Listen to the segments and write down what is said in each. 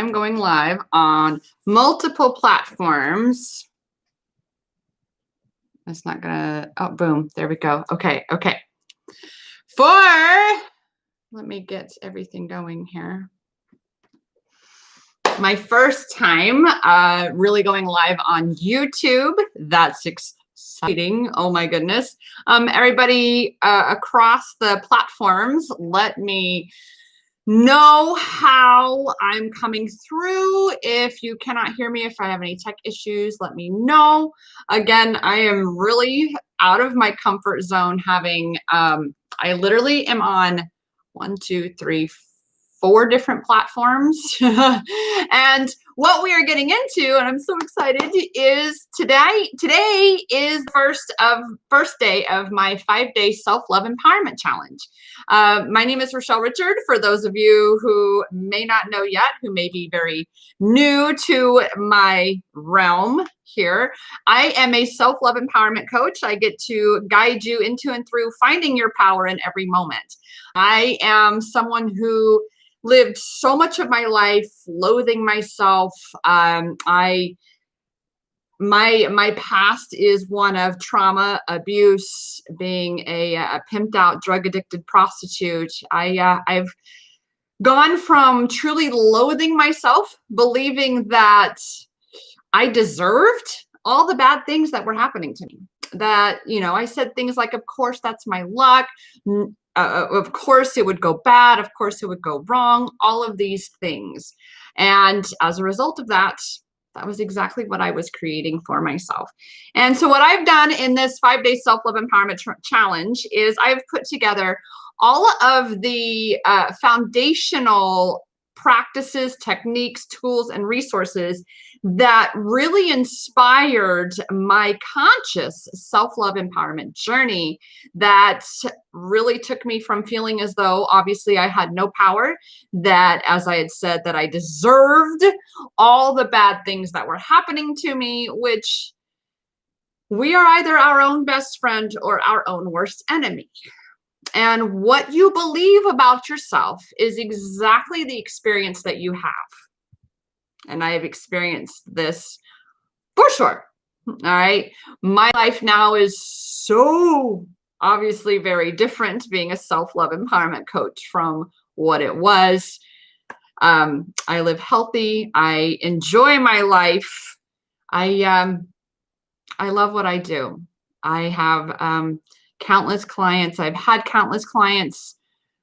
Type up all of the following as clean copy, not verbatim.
I'm going live on multiple platforms. That's not gonna, oh, boom, there we go. Okay. Let me get everything going here. My first time really going live on YouTube. That's exciting. Oh my goodness. Everybody across the platforms, let me know how I'm coming through. If you cannot hear me, if I have any tech issues, let me know. Again, I am really out of my comfort zone having, I literally am on 4 different platforms. And what we are getting into, and I'm so excited, is today is the first day of my 5-day self-love empowerment challenge. My name is Rochelle Richard. For those of you who may not know yet, who may be very new to my realm here, I am a self-love empowerment coach. I get to guide you into and through finding your power in every moment. I am someone who lived so much of my life loathing myself. My past is one of trauma, abuse, being a pimped out, drug addicted prostitute. I've gone from truly loathing myself, believing that I deserved all the bad things that were happening to me. That, I said things like, of course, that's my luck. Of course it would go bad. Of course it would go wrong. All of these things. And as a result of that, that was exactly what I was creating for myself. And so what I've done in this 5-day self-love empowerment challenge is I've put together all of the foundational practices, techniques, tools, and resources that really inspired my conscious self-love empowerment journey, that really took me from feeling as though obviously I had no power, that, as I had said, that I deserved all the bad things that were happening to me, which we are either our own best friend or our own worst enemy. And what you believe about yourself is exactly the experience that you have. And I have experienced this for sure. All right. My life now is so obviously very different, being a self-love empowerment coach, from what it was. I live healthy. I enjoy my life. I love what I do. I have countless clients. I've had countless clients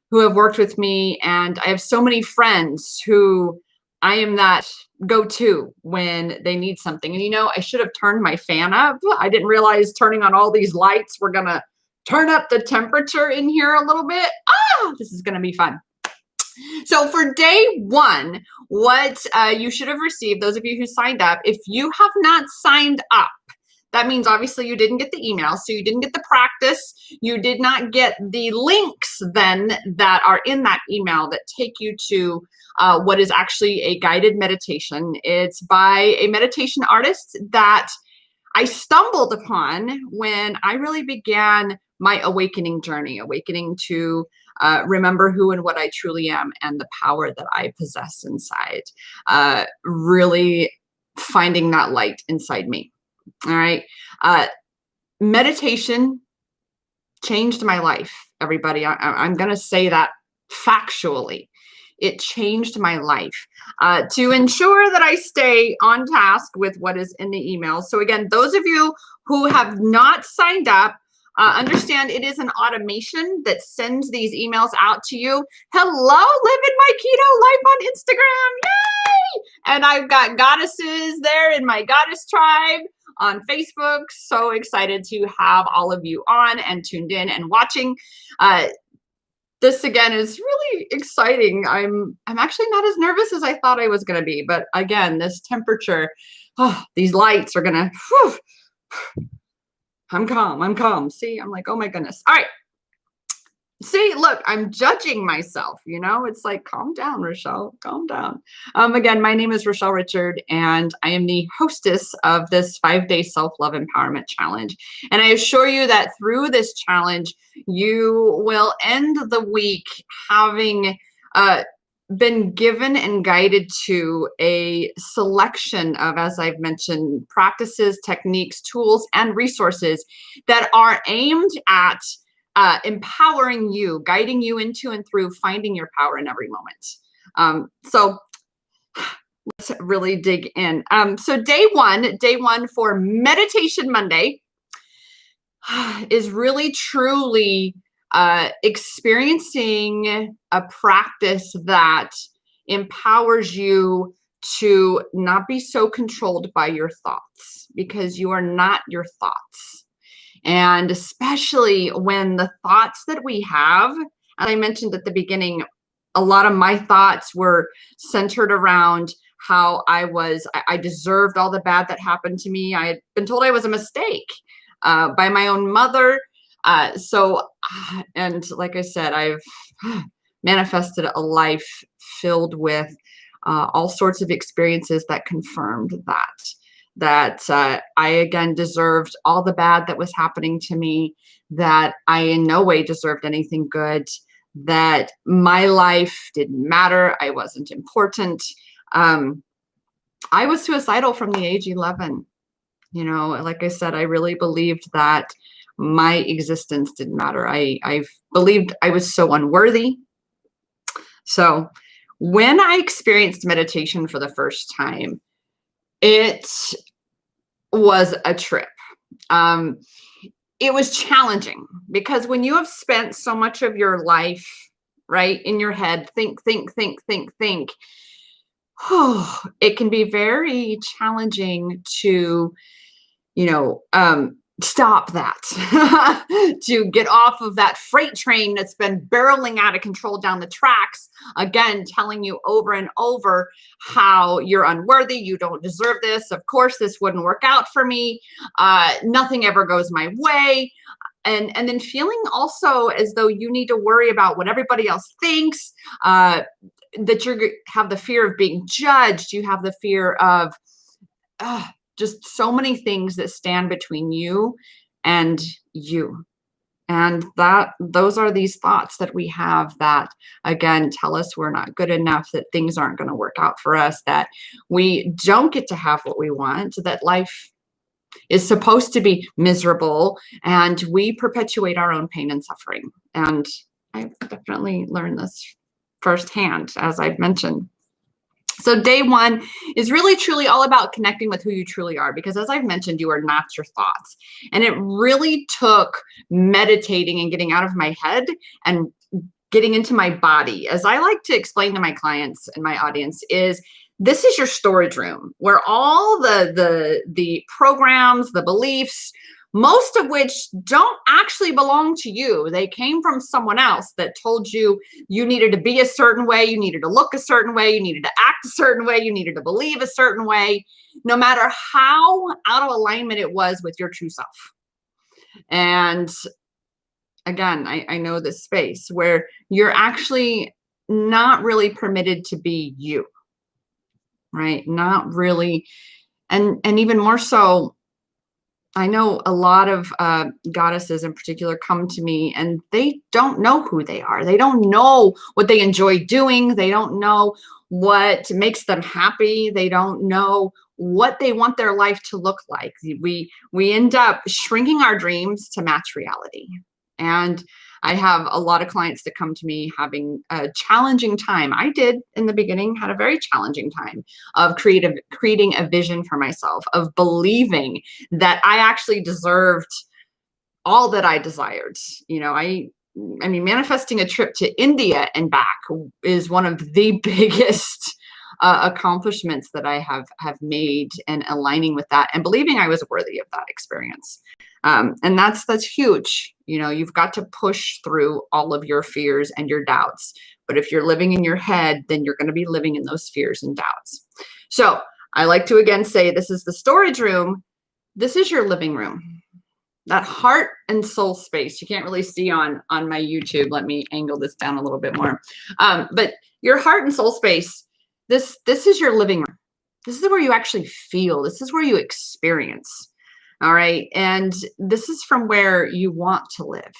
who have worked with me, and I have so many friends who I am that go-to when they need something. And I should have turned my fan up. I didn't realize turning on all these lights were gonna turn up the temperature in here a little bit. This is gonna be fun. So for day 1, what you should have received, those of you who signed up, if you have not signed up, that means obviously you didn't get the email, so you didn't get the practice. You did not get the links then that are in that email that take you to what is actually a guided meditation. It's by a meditation artist that I stumbled upon when I really began my awakening journey, awakening to remember who and what I truly am and the power that I possess inside, really finding that light inside me. All right. Meditation changed my life, everybody. I'm going to say that factually. It changed my life to ensure that I stay on task with what is in the email. So again, those of you who have not signed up, understand it is an automation that sends these emails out to you. Hello, living my keto life on Instagram. Yay! And I've got goddesses there in my goddess tribe on Facebook. So excited to have all of you on and tuned in and watching. This again is really exciting. I'm actually not as nervous as I thought I was going to be, but again, this temperature, these lights are gonna. I'm calm. See, I'm like, oh my goodness. All right. See, look, I'm judging myself, it's like, calm down, Rochelle, calm down. Again, my name is Rochelle Richard, and I am the hostess of this 5-day self-love empowerment challenge. And I assure you that through this challenge, you will end the week having been given and guided to a selection of, as I've mentioned, practices, techniques, tools, and resources that are aimed at empowering you, guiding you into and through finding your power in every moment. So let's really dig in. So day one for Meditation Monday is really truly experiencing a practice that empowers you to not be so controlled by your thoughts, because you are not your thoughts. And especially when the thoughts that we have, and I mentioned at the beginning, a lot of my thoughts were centered around how I deserved all the bad that happened to me. I had been told I was a mistake by my own mother. And like I said, I've manifested a life filled with all sorts of experiences that confirmed that I again deserved all the bad that was happening to me, that I in no way deserved anything good, that my life didn't matter, I wasn't important. I was suicidal from the age 11. You know, like I said, I really believed that my existence didn't matter. I believed I was so unworthy. So when I experienced meditation for the first time, it was a trip. It was challenging because when you have spent so much of your life, right, in your head, think, it can be very challenging to, stop that, to get off of that freight train that's been barreling out of control down the tracks, again, telling you over and over how you're unworthy, you don't deserve this, of course this wouldn't work out for me, nothing ever goes my way. And then feeling also as though you need to worry about what everybody else thinks, that you have the fear of being judged, you have the fear of just so many things that stand between you and you. And those are these thoughts that we have that, again, tell us we're not good enough, that things aren't going to work out for us, that we don't get to have what we want, that life is supposed to be miserable, and we perpetuate our own pain and suffering. And I've definitely learned this firsthand, as I've mentioned. So day one is really truly all about connecting with who you truly are, because as I've mentioned, you are not your thoughts. And it really took meditating and getting out of my head and getting into my body. As I like to explain to my clients and my audience, is this is your storage room where all the programs, the beliefs, most of which don't actually belong to you. They came from someone else that told you you needed to be a certain way, you needed to look a certain way, you needed to act a certain way, you needed to believe a certain way, no matter how out of alignment it was with your true self. And again, I know this space where you're actually not really permitted to be you, right? Not really. And even more so, I know a lot of goddesses in particular come to me and they don't know who they are. They don't know what they enjoy doing. They don't know what makes them happy. They don't know what they want their life to look like. We end up shrinking our dreams to match reality. And I have a lot of clients that come to me having a challenging time. I did in the beginning, had a very challenging time of creating a vision for myself, of believing that I actually deserved all that I desired. I mean, manifesting a trip to India and back is one of the biggest accomplishments that I have made, and aligning with that and believing I was worthy of that experience. And that's huge. You've got to push through all of your fears and your doubts. But if you're living in your head, then you're going to be living in those fears and doubts. So I like to again say, this is the storage room. This is your living room. That heart and soul space. You can't really see on my YouTube. Let me angle this down a little bit more. But your heart and soul space, this is your living room. This is where you actually feel. This is where you experience. All right. And this is from where you want to live.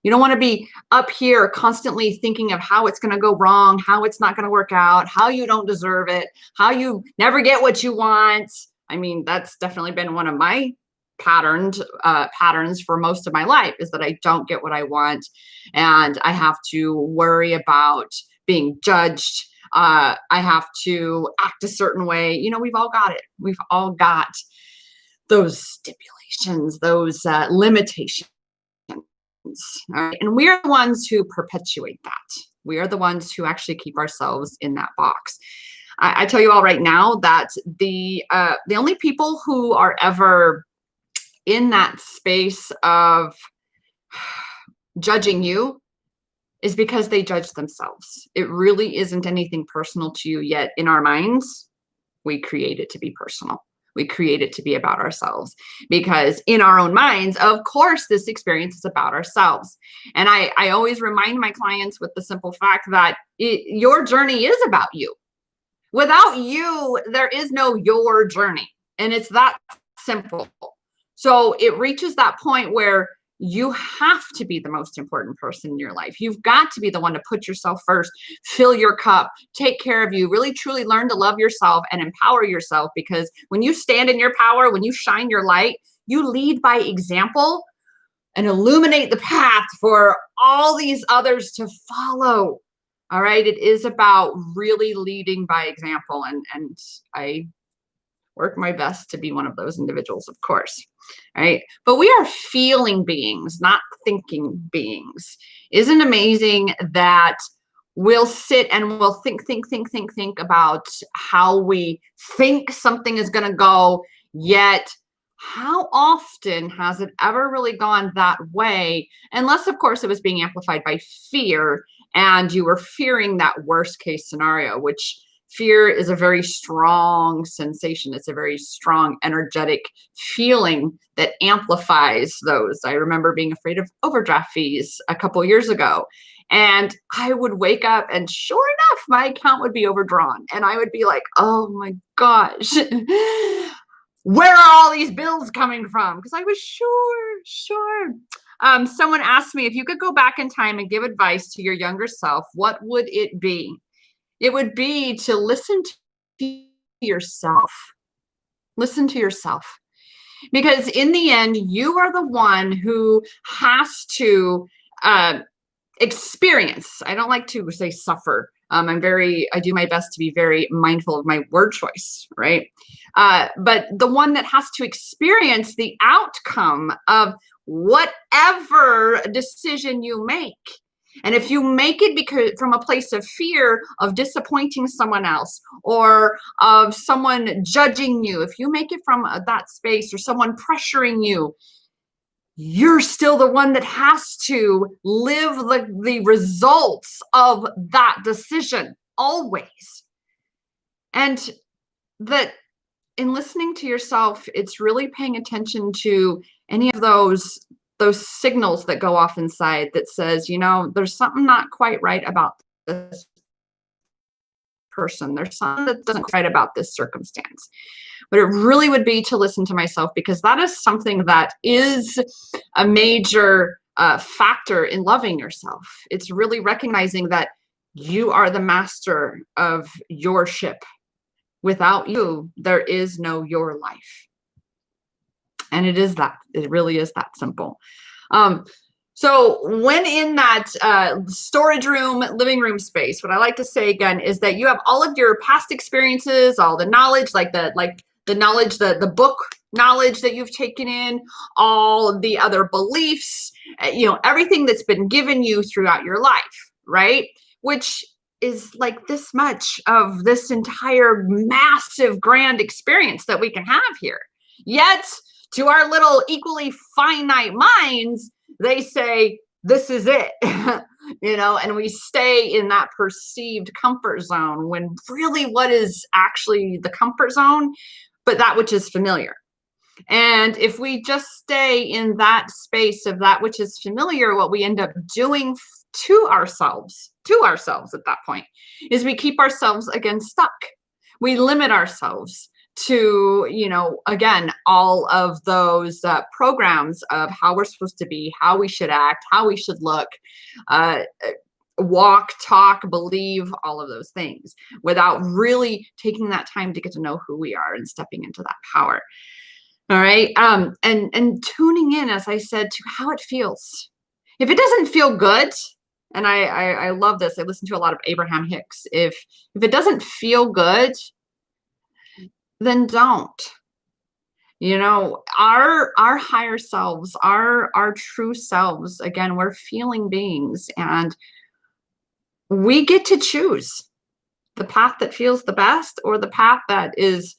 You don't want to be up here constantly thinking of how it's going to go wrong, how it's not going to work out, how you don't deserve it, how you never get what you want. I mean, that's definitely been one of my patterns for most of my life, is that I don't get what I want, and I have to worry about being judged. I have to act a certain way. We've all got it. We've all got those stipulations, those limitations. All right? And we are the ones who perpetuate that. We are the ones who actually keep ourselves in that box. I tell you all right now that the only people who are ever in that space of judging you is because they judge themselves. It really isn't anything personal to you, yet in our minds, we create it to be personal. We create it to be about ourselves, because in our own minds, of course, this experience is about ourselves. And I always remind my clients with the simple fact that your journey is about you. Without you, there is no your journey. And it's that simple. So it reaches that point where you have to be the most important person in your life. You've got to be the one to put yourself first, fill your cup, take care of you, really truly learn to love yourself and empower yourself. Because when you stand in your power, when you shine your light, you lead by example and illuminate the path for all these others to follow. All right. It is about really leading by example. And I work my best to be one of those individuals, of course. Right. But we are feeling beings, not thinking beings. Isn't it amazing that we'll sit and we'll think about how we think something is going to go, yet how often has it ever really gone that way? Unless, of course, it was being amplified by fear and you were fearing that worst case scenario, which fear is a very strong sensation. It's a very strong, energetic feeling that amplifies those. I remember being afraid of overdraft fees a couple years ago. And I would wake up and sure enough, my account would be overdrawn. And I would be like, oh my gosh, where are all these bills coming from? Because I was sure. Someone asked me, if you could go back in time and give advice to your younger self, what would it be? It would be to listen to yourself. Listen to yourself. Because in the end, you are the one who has to experience. I don't like to say suffer. I do my best to be very mindful of my word choice, right? But the one that has to experience the outcome of whatever decision you make. And if you make it because from a place of fear of disappointing someone else or of someone judging you, if you make it from that space or someone pressuring you, you're still the one that has to live the results of that decision always. And that in listening to yourself, it's really paying attention to any of those signals that go off inside that says, there's something not quite right about this person. There's something that doesn't quite right about this circumstance. But it really would be to listen to myself, because that is something that is a major factor in loving yourself. It's really recognizing that you are the master of your ship. Without you, there is no your life. And it really is that simple. So when in that storage room, living room space, what I like to say again is that you have all of your past experiences, all the knowledge, like the knowledge, the book knowledge that you've taken in, all of the other beliefs, everything that's been given you throughout your life, right? Which is like this much of this entire massive grand experience that we can have here. Yet, to our little equally finite minds, they say, this is it, and we stay in that perceived comfort zone when really what is actually the comfort zone, but that which is familiar. And if we just stay in that space of that which is familiar, what we end up doing to ourselves at that point is we keep ourselves again stuck. We limit ourselves to, again, all of those programs of how we're supposed to be, how we should act, how we should look, uh, walk, talk, believe, all of those things, without really taking that time to get to know who we are and stepping into that power. All right. And tuning in, as I said, to how it feels. If it doesn't feel good, and I love this. I listen to a lot of Abraham Hicks. If it doesn't feel good, then don't. Our higher selves, our true selves, again, we're feeling beings, and we get to choose the path that feels the best or the path that is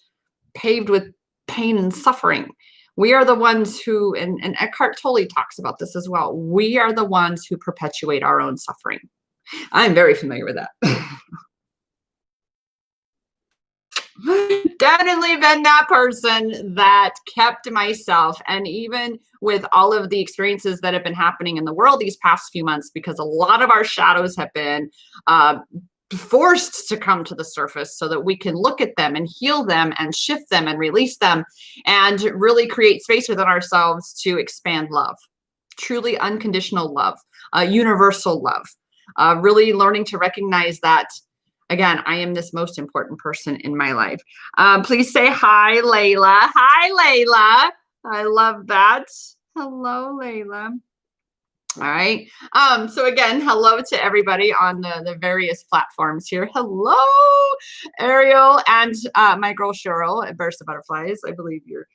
paved with pain and suffering. We are the ones who, and Eckhart Tolle talks about this as well, we are the ones who perpetuate our own suffering. I'm very familiar with that. Definitely been that person that kept myself, and even with all of the experiences that have been happening in the world these past few months, because a lot of our shadows have been forced to come to the surface so that we can look at them and heal them and shift them and release them and really create space within ourselves to expand love, truly unconditional love, universal love, really learning to recognize that, again, I am this most important person in my life. Please say hi, Layla. Hi, Layla. I love that. Hello, Layla. All right. So again, hello to everybody on the various platforms here. Hello, Ariel, and my girl Cheryl at Burst of Butterflies. I believe you're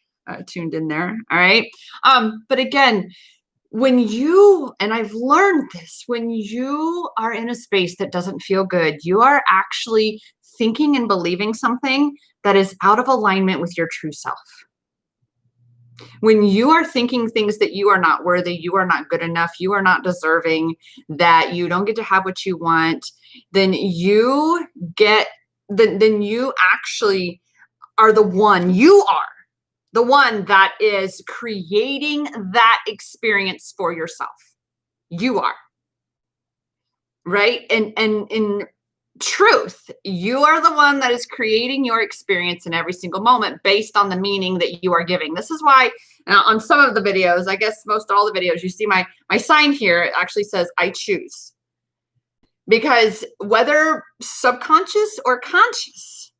tuned in there. All right. But again, and I've learned this, when you are in a space that doesn't feel good, you are actually thinking and believing something that is out of alignment with your true self. When you are thinking things that you are not worthy, you are not good enough, you are not deserving, that you don't get to have what you want, then you actually are the one, you are the one that is creating that experience for yourself. You are. Right? And in truth, you are the one that is creating your experience in every single moment based on the meaning that you are giving. This is why on some of the videos, I guess most all the videos, you see my sign here, it actually says I choose. Because whether subconscious or conscious,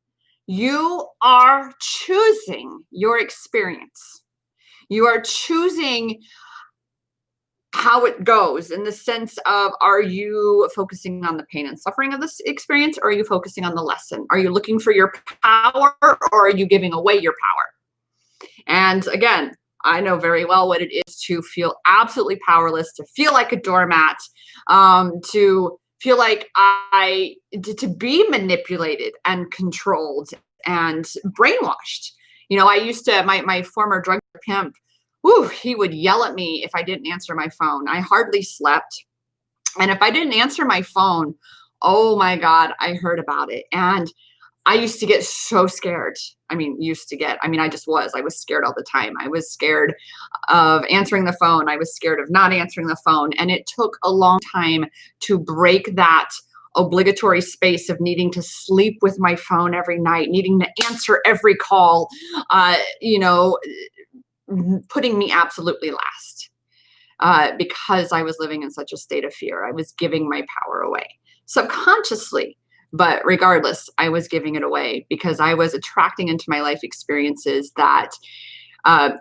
you are choosing your experience. You are choosing how it goes, in the sense of, are you focusing on the pain and suffering of this experience, or are you focusing on the lesson? Are you looking for your power, or are you giving away your power? And again, I know very well what it is to feel absolutely powerless, to feel like a doormat, to feel like to be manipulated and controlled and brainwashed. I used to, my former drug pimp, he would yell at me if I didn't answer my phone. I hardly slept. And if I didn't answer my phone, oh my God, I heard about it. And I used to get so scared. I was scared all the time. I was scared of answering the phone. I was scared of not answering the phone. And it took a long time to break that obligatory space of needing to sleep with my phone every night, needing to answer every call, putting me absolutely last, because I was living in such a state of fear. I was giving my power away subconsciously, but regardless, I was giving it away because I was attracting into my life experiences that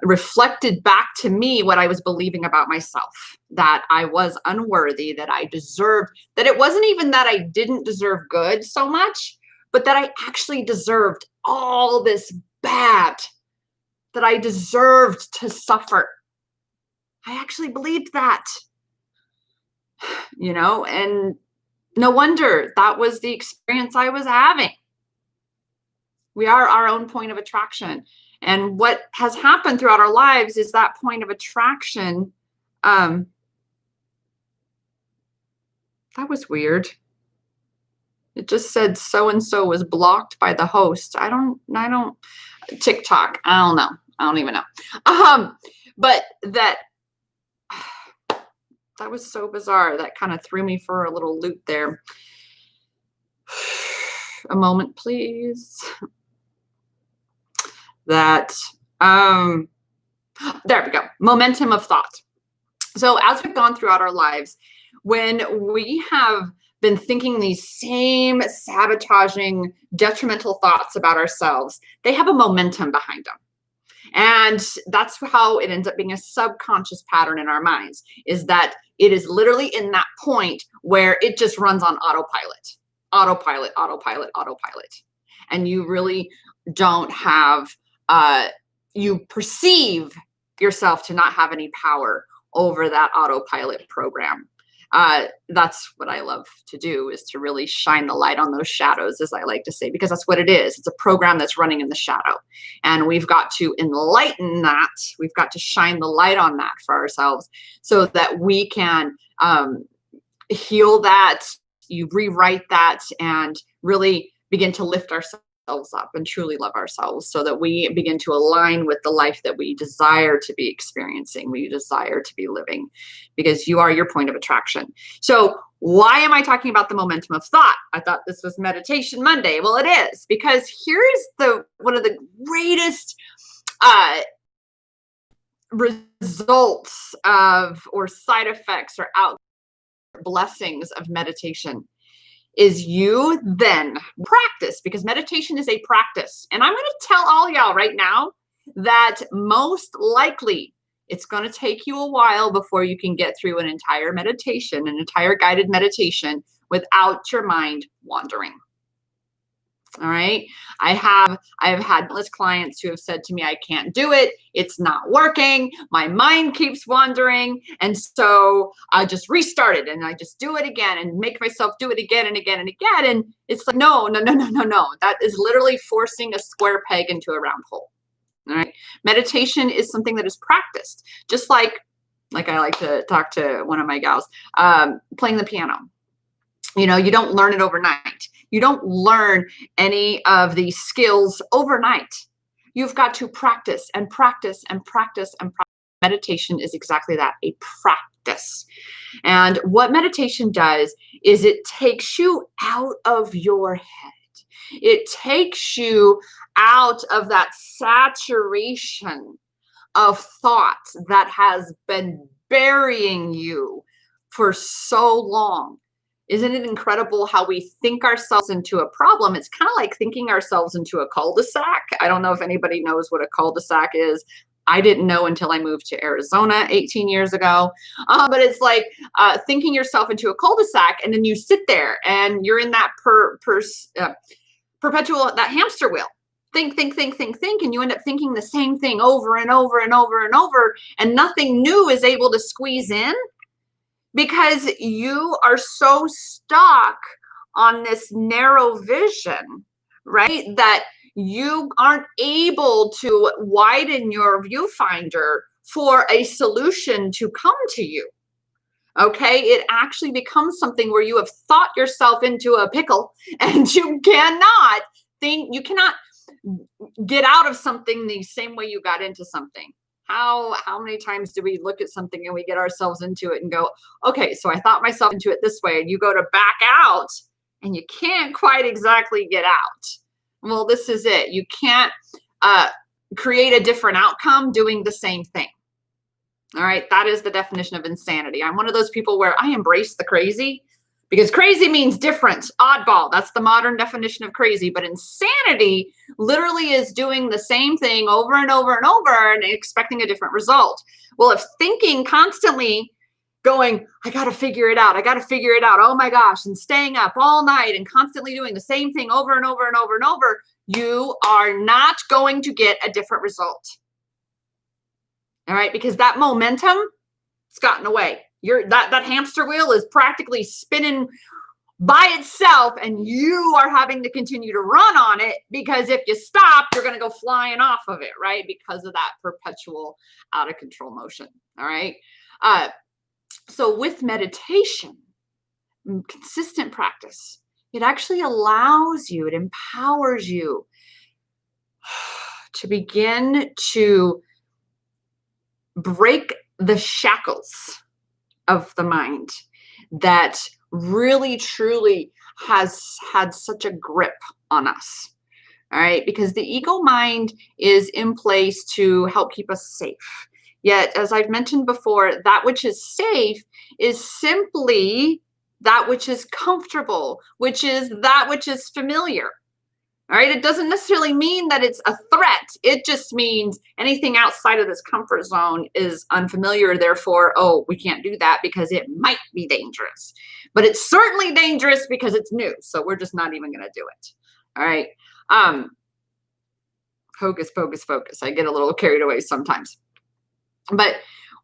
reflected back to me what I was believing about myself, that I was unworthy, that I deserved, that it wasn't even that I didn't deserve good so much, but that I actually deserved all this bad, that I deserved to suffer. I actually believed that, and no wonder that was the experience I was having. We are our own point of attraction. And what has happened throughout our lives is that point of attraction. That was weird. It just said so-and-so was blocked by the host. I don't, TikTok. I don't know. I don't even know. But that was so bizarre. That kind of threw me for a little loop there. A moment, please. that, um, there we go, momentum of thought. So as we've gone throughout our lives, when we have been thinking these same sabotaging, detrimental thoughts about ourselves, they have a momentum behind them. And that's how it ends up being a subconscious pattern in our minds, is that it is literally in that point where it just runs on autopilot, autopilot, autopilot, autopilot. And you really don't have, you perceive yourself to not have any power over that autopilot program. That's what I love to do, is to really shine the light on those shadows, as I like to say, because that's what it is. It's a program that's running in the shadow. And we've got to enlighten that. We've got to shine the light on that for ourselves so that we can heal that, you rewrite that, and really begin to lift ourselves up and truly love ourselves, so that we begin to align with the life that we desire to be experiencing, we desire to be living, because you are your point of attraction. So why am I talking about the momentum of thought? I thought this was Meditation Monday. Well, it is, because here's the one of the greatest results of, or side effects, or out blessings of meditation, is you then practice, because meditation is a practice. And I'm going to tell all y'all right now that most likely it's going to take you a while before you can get through an entire meditation, an entire guided meditation, without your mind wandering. All right. I have had countless clients who have said to me, I can't do it. It's not working. My mind keeps wandering. And so I just restart it, and I just do it again and make myself do it again and again and again. And it's like, no. That is literally forcing a square peg into a round hole. All right. Meditation is something that is practiced, just like I like to talk to one of my gals, playing the piano. You know, you don't learn it overnight. You don't learn any of these skills overnight. You've got to practice and practice and practice and practice. Meditation is exactly that, a practice. And what meditation does is it takes you out of your head. It takes you out of that saturation of thought that has been burying you for so long. Isn't it incredible how we think ourselves into a problem? It's kind of like thinking ourselves into a cul-de-sac. I don't know if anybody knows what a cul-de-sac is. I didn't know until I moved to Arizona 18 years ago. But it's like thinking yourself into a cul-de-sac, and then you sit there and you're in that perpetual, that hamster wheel. Think, and you end up thinking the same thing over and over and over and over, and nothing new is able to squeeze in, because you are so stuck on this narrow vision, right? That you aren't able to widen your viewfinder for a solution to come to you. Okay, it actually becomes something where you have thought yourself into a pickle, and you cannot get out of something the same way you got into something. How many times do we look at something and we get ourselves into it and go, okay, so I thought myself into it this way, and you go to back out and you can't quite exactly get out. Well, this is it. You can't create a different outcome doing the same thing. All right. That is the definition of insanity. I'm one of those people where I embrace the crazy, because crazy means different, oddball. That's the modern definition of crazy. But insanity literally is doing the same thing over and over and over and expecting a different result. Well, if thinking constantly going, I got to figure it out, oh my gosh, and staying up all night and constantly doing the same thing over and over and over and over, you are not going to get a different result. All right, because that momentum, it's gotten away. That hamster wheel is practically spinning by itself, and you are having to continue to run on it, because if you stop, you're going to go flying off of it, right? Because of that perpetual out of control motion. All right. So with meditation, consistent practice, it actually allows you, it empowers you to begin to break the shackles of the mind that really truly has had such a grip on us. All right, because the ego mind is in place to help keep us safe. Yet, as I've mentioned before, that which is safe is simply that which is comfortable, which is that which is familiar. All right. It doesn't necessarily mean that it's a threat. It just means anything outside of this comfort zone is unfamiliar. Therefore, oh, we can't do that because it might be dangerous. But it's certainly dangerous because it's new. So we're just not even going to do it. All right. Um, Focus, focus, focus. I get a little carried away sometimes. But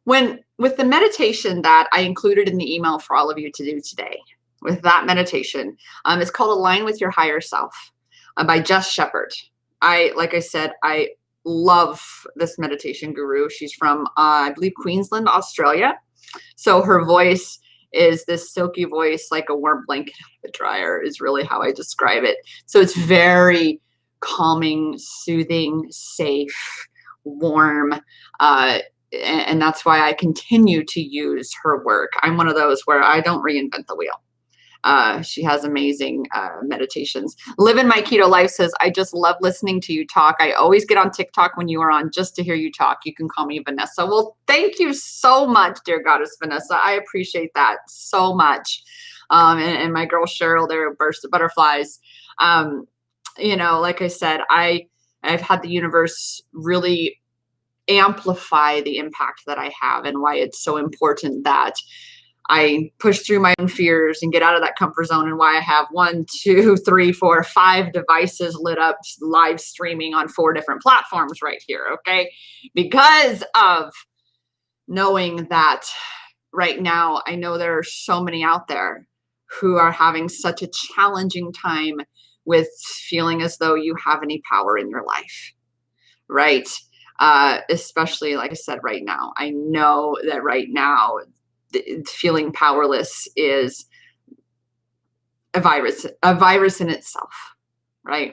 when with the meditation that I included in the email for all of you to do today, with that meditation, it's called Align with Your Higher Self by Jess Shepherd. Like I said, I love this meditation guru. She's from, I believe, Queensland, Australia. So her voice is this silky voice, like a warm blanket out of the dryer, is really how I describe it. So it's very calming, soothing, safe, warm. And that's why I continue to use her work. I'm one of those where I don't reinvent the wheel. She has amazing meditations. Living My Keto Life says, I just love listening to you talk. I always get on TikTok when you are on just to hear you talk. You can call me Vanessa. Well, thank you so much, dear Goddess Vanessa. I appreciate that so much. And my girl Cheryl there, Burst of Butterflies. Like I said, I've had the universe really amplify the impact that I have, and why it's so important that I push through my own fears and get out of that comfort zone, and why I have 1, 2, 3, 4, 5 devices lit up live streaming on 4 different platforms right here. Okay. Because of knowing that right now, I know there are so many out there who are having such a challenging time with feeling as though you have any power in your life. Right. Especially, like I said, right now, I know that right now, feeling powerless is a virus in itself, right?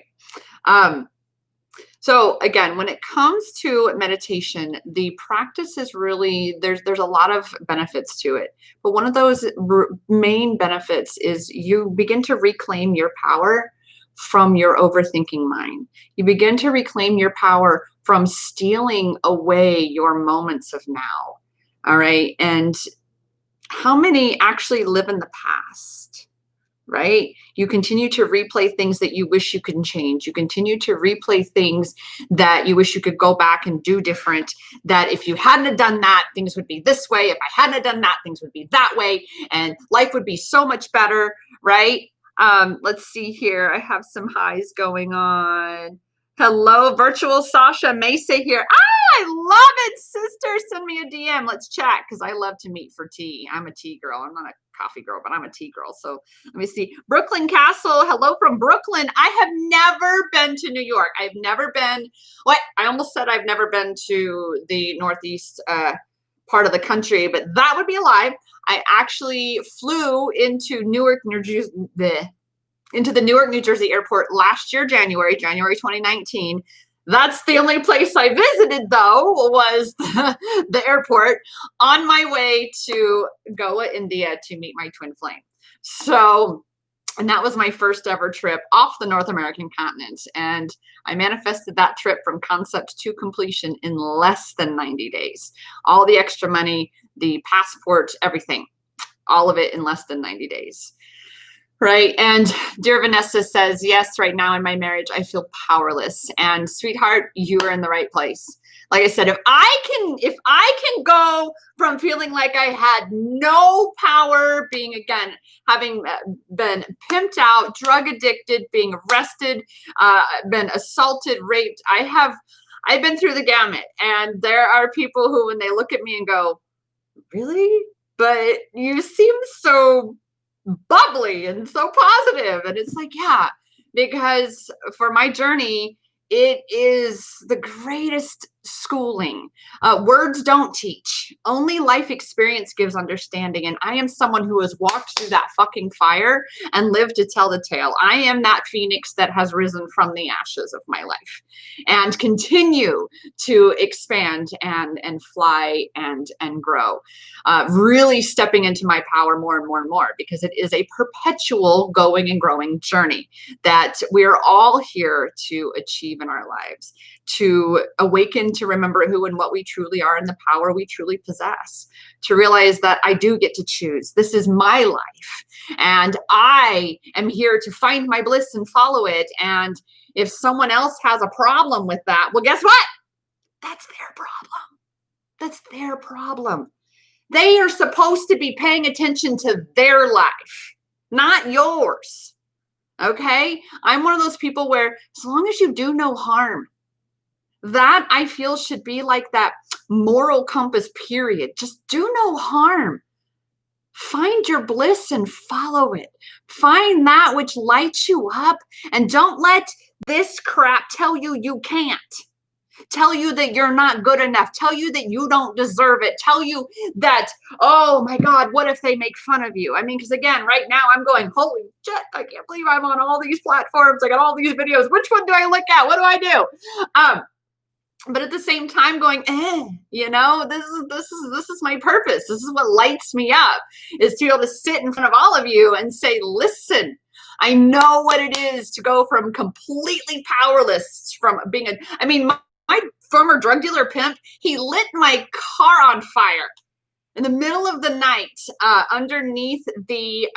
So again, when it comes to meditation, the practice is really, there's a lot of benefits to it. But one of those main benefits is you begin to reclaim your power from your overthinking mind. You begin to reclaim your power from stealing away your moments of now. All right. And how many actually live in the past, right? You continue to replay things that you wish you could change. You continue to replay things that you wish you could go back and do different, that if you hadn't have done that, things would be this way. If I hadn't have done that, things would be that way. And life would be so much better, right? Let's see here. I have some highs going on. Hello, virtual Sasha Mesa here. I love it, sister. Send me a DM. Let's chat, because I love to meet for tea. I'm a tea girl. I'm not a coffee girl, but I'm a tea girl. So let me see. Brooklyn Castle. Hello from Brooklyn. I have never been to New York. I've never been. What? I almost said I've never been to the Northeast part of the country, but that would be a lie. I actually flew into Newark, New Jersey, into the Newark, New Jersey airport last year, January 2019. That's the only place I visited, though, was the airport on my way to Goa, India, to meet my twin flame. So, and that was my first ever trip off the North American continent. And I manifested that trip from concept to completion in less than 90 days. All the extra money, the passport, everything, all of it in less than 90 days. Right. And dear Vanessa says, yes, right now in my marriage, I feel powerless. And sweetheart, you are in the right place. Like I said, if I can go from feeling like I had no power, being, again, having been pimped out, drug addicted, being arrested, been assaulted, raped, I've been through the gamut. And there are people who, when they look at me and go, really? But you seem so bubbly and so positive. And it's like, yeah, because for my journey, it is the greatest schooling. Words don't teach. Only life experience gives understanding. And I am someone who has walked through that fucking fire and lived to tell the tale. I am that phoenix that has risen from the ashes of my life and continue to expand and fly and grow. Really stepping into my power more and more and more, because it is a perpetual going and growing journey that we're all here to achieve in our lives, to awaken, to remember who and what we truly are and the power we truly possess, to realize that I do get to choose. This is my life and I am here to find my bliss and follow it. And if someone else has a problem with that, well, guess what? That's their problem. That's their problem. They are supposed to be paying attention to their life, not yours. Okay? I'm one of those people where as long as you do no harm, that I feel should be like that moral compass, period. Just do no harm. Find your bliss and follow it. Find that which lights you up, and don't let this crap tell you you can't. Tell you that you're not good enough. Tell you that you don't deserve it. Tell you that, oh my God, what if they make fun of you? I mean, because again, right now I'm going, holy shit, I can't believe I'm on all these platforms. I got all these videos. Which one do I look at? What do I do? But at the same time going, you know, this is my purpose. This is what lights me up, is to be able to sit in front of all of you and say, listen, I know what it is to go from completely powerless from being my former drug dealer pimp, he lit my car on fire in the middle of the night, underneath the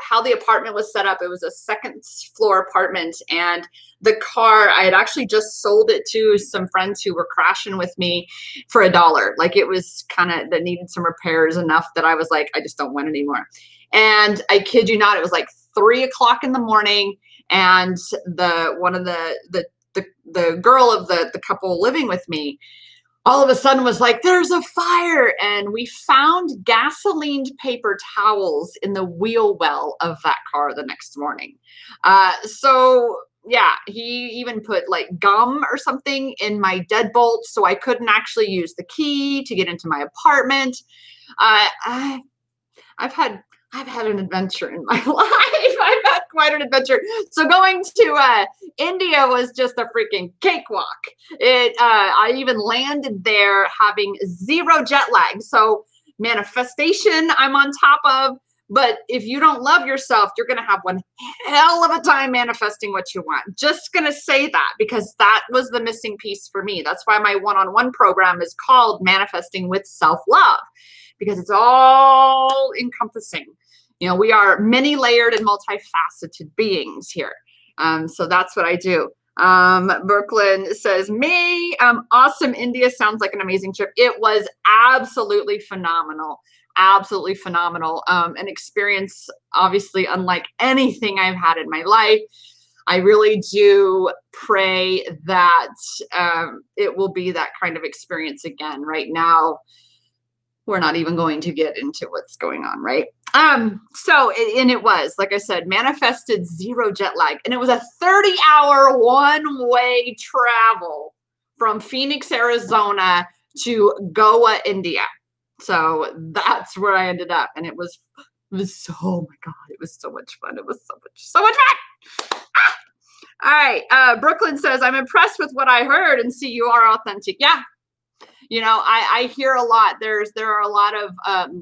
how the apartment was set up. It was a second floor apartment, and the car, I had actually just sold it to some friends who were crashing with me for $1. Like, it was kind of, that needed some repairs enough that I was like, I just don't want it anymore. And I kid you not, it was like 3 o'clock in the morning, and the girl of the couple living with me all of a sudden was like, there's a fire. And we found gasoline paper towels in the wheel well of that car the next morning. So yeah, he even put like gum or something in my deadbolt, so I couldn't actually use the key to get into my apartment. I've had an adventure in my life. I've had quite an adventure. So going to India was just a freaking cakewalk. I even landed there having 0 jet lag. So manifestation I'm on top of. But if you don't love yourself, you're going to have one hell of a time manifesting what you want. Just going to say that, because that was the missing piece for me. That's why my one-on-one program is called Manifesting with Self-Love, because it's all encompassing. You know, we are many layered and multifaceted beings here. So that's what I do. Brooklyn says, awesome. India sounds like an amazing trip. It was absolutely phenomenal. Absolutely phenomenal. An experience, obviously, unlike anything I've had in my life. I really do pray that it will be that kind of experience again. Right now, we're not even going to get into what's going on, right? And it was, like I said, manifested 0 jet lag. And it was a 30-hour one-way travel from Phoenix, Arizona to Goa, India. So that's where I ended up. And it was so, oh my God, it was so much fun. It was so much fun. All right. Brooklyn says, I'm impressed with what I heard and see you are authentic. Yeah. You know, I hear a lot. There are a lot of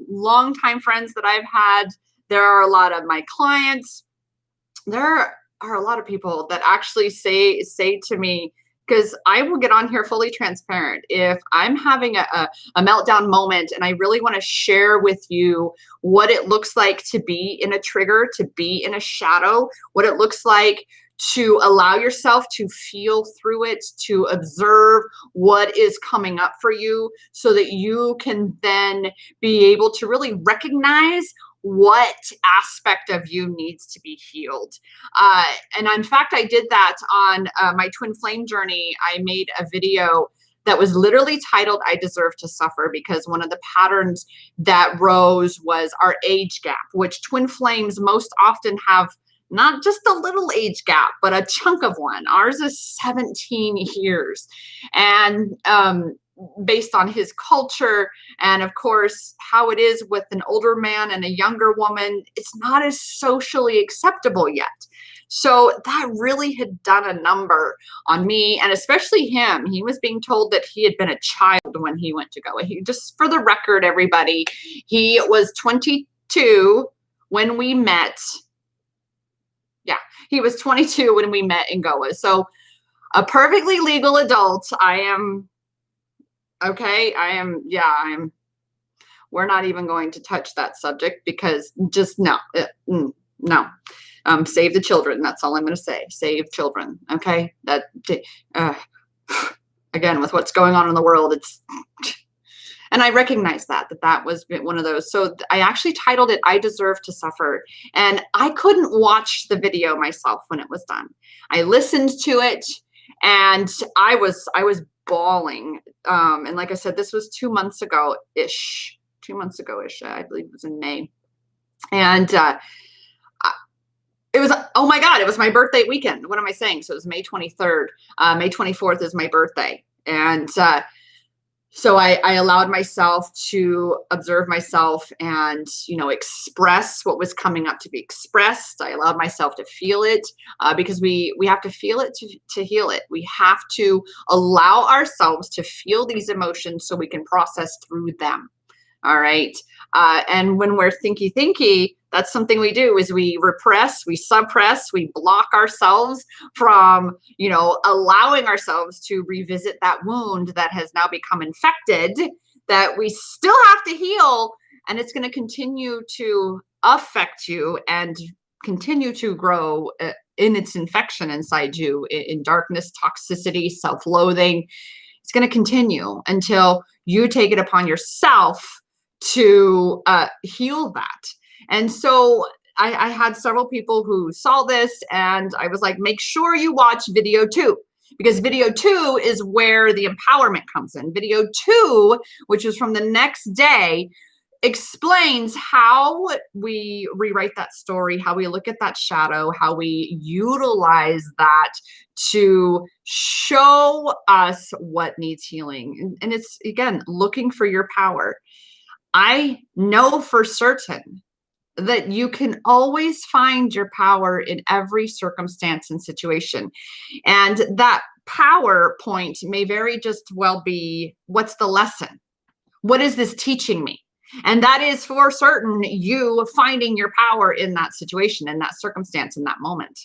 longtime friends that I've had. There are a lot of my clients. There are a lot of people that actually say to me, because I will get on here fully transparent. If I'm having a meltdown moment and I really want to share with you what it looks like to be in a trigger, to be in a shadow, what it looks like to allow yourself to feel through it, to observe what is coming up for you, so that you can then be able to really recognize what aspect of you needs to be healed. And in fact, I did that on my twin flame journey. I made a video that was literally titled, I Deserve to Suffer, because one of the patterns that rose was our age gap, which twin flames most often have not just a little age gap, but a chunk of one. Ours is 17 years. And based on his culture and, of course, how it is with an older man and a younger woman, it's not as socially acceptable yet. So that really had done a number on me, and especially him. He was being told that he had been a child when he went to go. He, just for the record, everybody, he was 22 when we met. Yeah, he was 22 when we met in Goa. So a perfectly legal adult. I am, okay, I am, we're not even going to touch that subject because just no, no. Save the children. That's all I'm going to say. Save children. Okay. That, again, with what's going on in the world, it's, and I recognize that was one of those. So I actually titled it, I Deserve to Suffer. And I couldn't watch the video myself when it was done. I listened to it and I was bawling. And like I said, this was 2 months ago-ish, I believe it was in May. And, it was, oh my God, it was my birthday weekend. What am I saying? So it was May 23rd. May 24th is my birthday. And so I allowed myself to observe myself and, express what was coming up to be expressed. I allowed myself to feel it because we have to feel it to heal it. We have to allow ourselves to feel these emotions so we can process through them. All right. And when we're thinky, that's something we do is we repress, we suppress, we block ourselves from, allowing ourselves to revisit that wound that has now become infected, that we still have to heal. And it's going to continue to affect you and continue to grow in its infection inside you, in darkness, toxicity, self-loathing. It's going to continue until you take it upon yourself to heal that. And so I had several people who saw this, and I was like, make sure you watch video 2, because video 2 is where the empowerment comes in. Video 2, which is from the next day, explains how we rewrite that story, how we look at that shadow, how we utilize that to show us what needs healing. And it's, again, looking for your power. I know for certain that you can always find your power in every circumstance and situation. And that power point may very just well be, what's the lesson? What is this teaching me? And that is for certain you finding your power in that situation, in that circumstance, in that moment.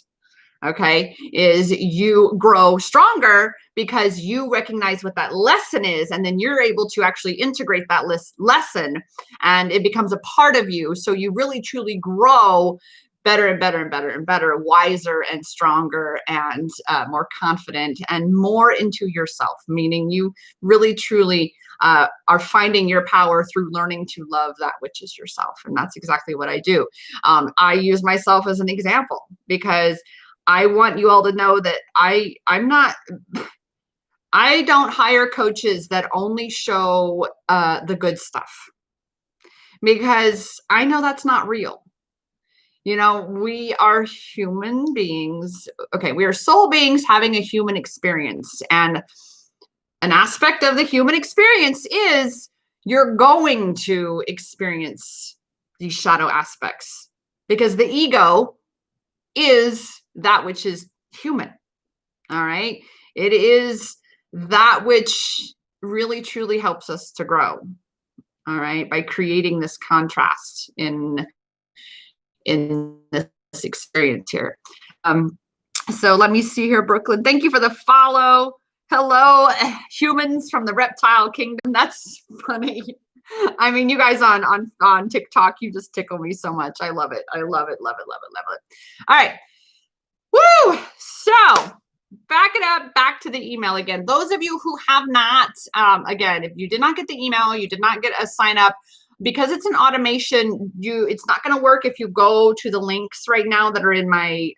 Okay, is you grow stronger because you recognize what that lesson is, and then you're able to actually integrate that lesson, and it becomes a part of you. So you really truly grow better and better and better and better, wiser and stronger and more confident and more into yourself, meaning you really truly are finding your power through learning to love that which is yourself. And that's exactly what I do. I use myself as an example because I want you all to know that I don't hire coaches that only show the good stuff, because I know that's not real. We are human beings. Okay, we are soul beings having a human experience. And an aspect of the human experience is you're going to experience these shadow aspects, because the ego is that which is human. All right. It is that which really truly helps us to grow. All right. By creating this contrast in this experience here. So let me see here, Brooklyn. Thank you for the follow. Hello, humans from the reptile kingdom. That's funny. I mean, you guys on TikTok, you just tickle me so much. I love it. I love it. Love it. Love it. Love it. All right. Woo! So back it up, back to the email again. Those of you who have not, again, if you did not get the email, you did not get a sign up, because it's an automation, it's not going to work if you go to the links right now that are in my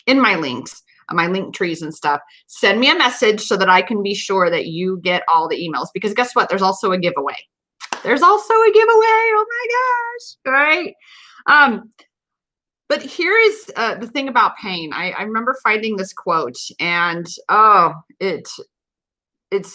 links, my link trees and stuff. Send me a message so that I can be sure that you get all the emails, because guess what? There's also a giveaway. Oh my gosh. All right. But here is the thing about pain. I remember finding this quote, and oh, it's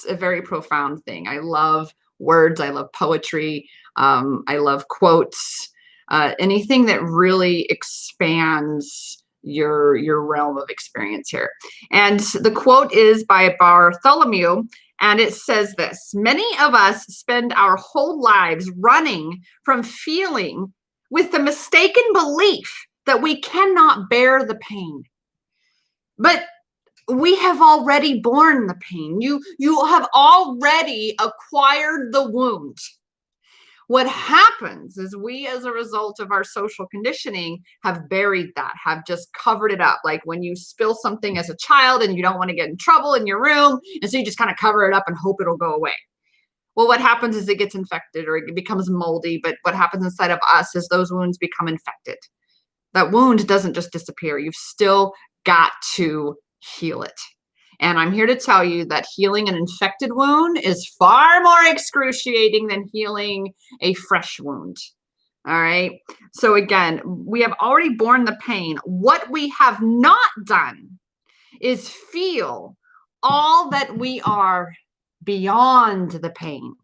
a very profound thing. I love words. I love poetry. I love quotes. Anything that really expands your realm of experience here. And the quote is by Bartholomew, and it says this: many of us spend our whole lives running from feeling with the mistaken belief that we cannot bear the pain. But we have already borne the pain. You have already acquired the wound. What happens is we, as a result of our social conditioning, have buried that, have just covered it up. Like when you spill something as a child and you don't want to get in trouble in your room, and so you just kind of cover it up and hope it'll go away. Well, what happens is it gets infected or it becomes moldy, but what happens inside of us is those wounds become infected. That wound doesn't just disappear. You've still got to heal it. And I'm here to tell you that healing an infected wound is far more excruciating than healing a fresh wound. All right. So again, we have already borne the pain. What we have not done is feel all that we are beyond the pain.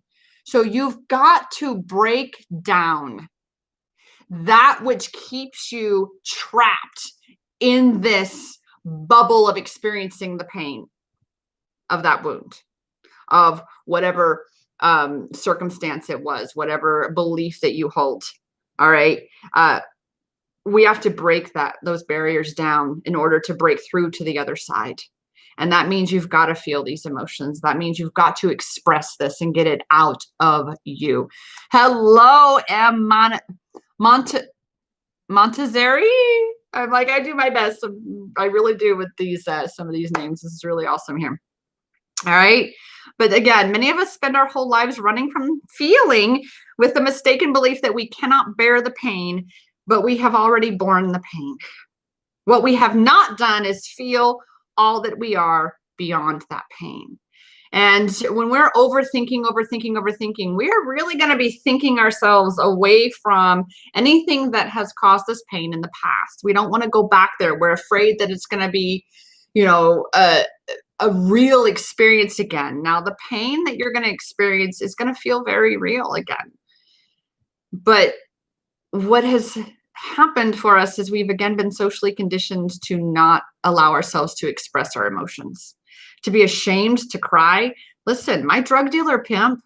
So you've got to break down that which keeps you trapped in this bubble of experiencing the pain of that wound, of whatever circumstance it was, whatever belief that you hold. All right. We have to break those barriers down in order to break through to the other side. And that means you've got to feel these emotions. That means you've got to express this and get it out of you. Hello, M. Montezeri. I'm like, I do my best. I really do with these, some of these names. This is really awesome here. All right. But again, many of us spend our whole lives running from feeling with the mistaken belief that we cannot bear the pain, but we have already borne the pain. What we have not done is feel all that we are beyond that pain. And when we're overthinking, we're really going to be thinking ourselves away from anything that has caused us pain in the past. We don't want to go back there. We're afraid that it's going to be, a real experience again. Now, the pain that you're going to experience is going to feel very real again. But what has happened for us is we've again been socially conditioned to not allow ourselves to express our emotions, to be ashamed to cry. Listen, my drug dealer pimp,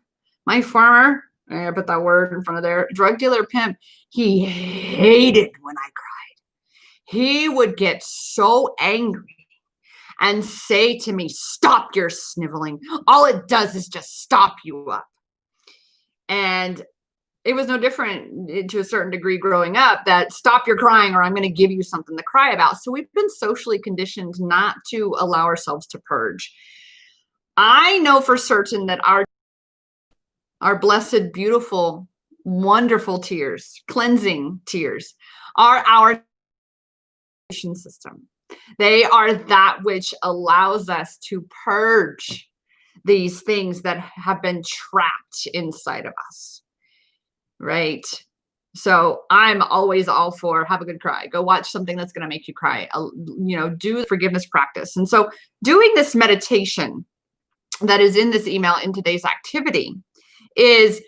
my farmer, I put that word in front of there, drug dealer pimp, he hated when I cried. He would get so angry and say to me, stop your sniveling. All it does is just stop you up. And it was no different to a certain degree growing up, that stop your crying or I'm going to give you something to cry about. So we've been socially conditioned not to allow ourselves to purge. I know for certain that our blessed, beautiful, wonderful tears, cleansing tears, are our system. They are that which allows us to purge these things that have been trapped inside of us. Right. So I'm always all for have a good cry. Go watch something that's going to make you cry. Do the forgiveness practice. And so doing this meditation that is in this email in today's activity is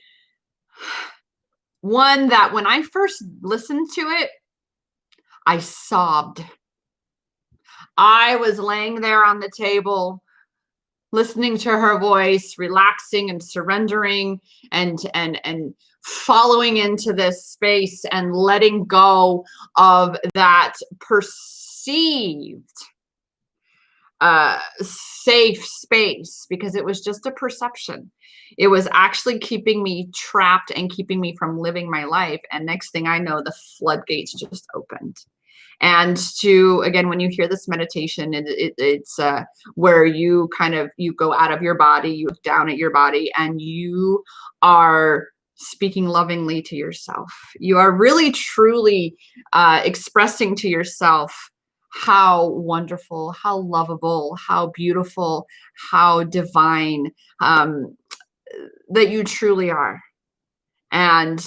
one that when I first listened to it, I sobbed. I was laying there on the table, listening to her voice, relaxing and surrendering and following into this space and letting go of that perceived safe space, because it was just a perception. It was actually keeping me trapped and keeping me from living my life. And next thing I know, the floodgates just opened. And again, when you hear this meditation, it's where you go out of your body, you look down at your body, and you are speaking lovingly to yourself. You are really, truly expressing to yourself how wonderful, how lovable, how beautiful, how divine that you truly are. And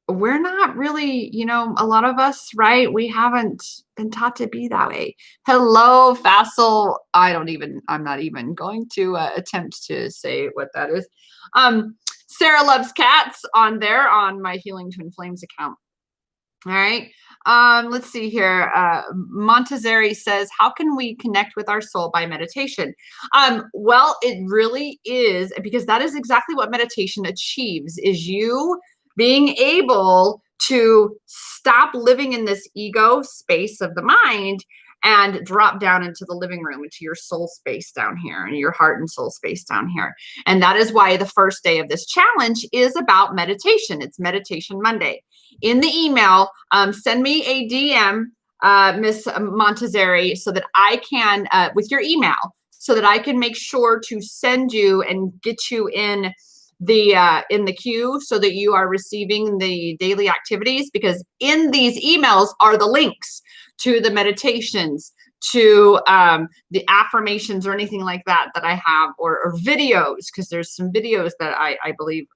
we're not really, a lot of us, right? We haven't been taught to be that way. Hello, Facile. I'm not even going to attempt to say what that is. Sarah loves cats on my Healing Twin Flames account. All right. Let's see here. Montezeri says, how can we connect with our soul by meditation? Well, it really is, because that is exactly what meditation achieves, is you being able to stop living in this ego space of the mind and drop down into the living room, into your soul space down here, and your heart and soul space down here. And that is why the first day of this challenge is about meditation. It's Meditation Monday. In the email, send me a DM, Miss Montezeri, so that I can, with your email, so that I can make sure to send you and get you in the queue, so that you are receiving the daily activities, because in these emails are the links to the meditations, to the affirmations or anything like that I have, or videos, because there's some videos that I believe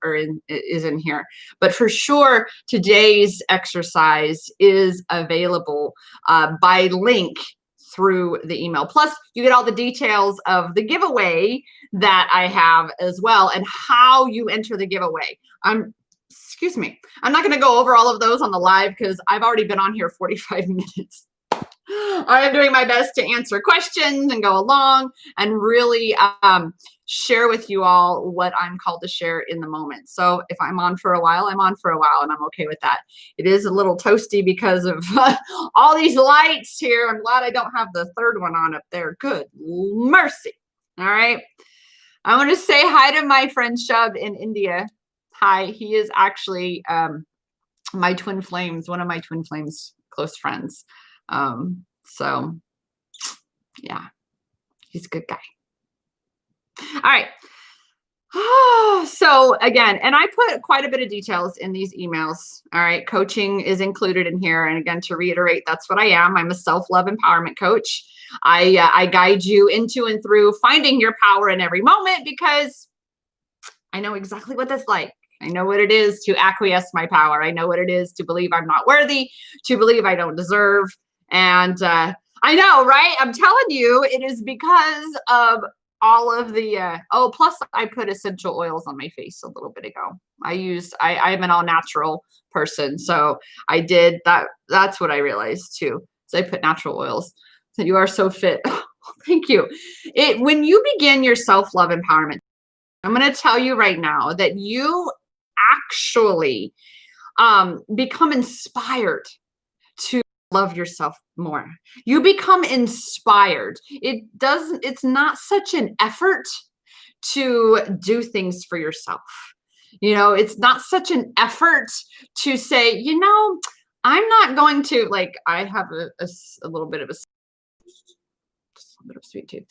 is in here. But for sure, today's exercise is available by link through the email. Plus, you get all the details of the giveaway that I have as well, and how you enter the giveaway. Excuse me. I'm not going to go over all of those on the live, because I've already been on here 45 minutes. I am doing my best to answer questions and go along and really share with you all what I'm called to share in the moment. So if I'm on for a while, I'm on for a while, and I'm okay with that. It is a little toasty because of all these lights here. I'm glad I don't have the third one on up there. Good mercy. All right. I want to say hi to my friend Shub in India. Hi. He is actually my twin flames, one of my twin flames close friends. So yeah, he's a good guy. All right. So again, and I put quite a bit of details in these emails. All right. Coaching is included in here. And again, to reiterate, that's what I am. I'm a self-love empowerment coach. I guide you into and through finding your power in every moment, because I know exactly what that's like. I know what it is to acquiesce my power. I know what it is to believe I'm not worthy, to believe I don't deserve. And I know, right? I'm telling you, it is because of all of the, plus I put essential oils on my face a little bit ago. I'm an all natural person. So I did that. That's what I realized too. So I put natural oils. So you are so fit. Thank you. When you begin your self-love empowerment, I'm going to tell you right now that you actually become inspired to love yourself more. You become inspired. It's not such an effort to do things for yourself. It's not such an effort to say, I'm not going to, like, I have a little bit of a sweet tooth,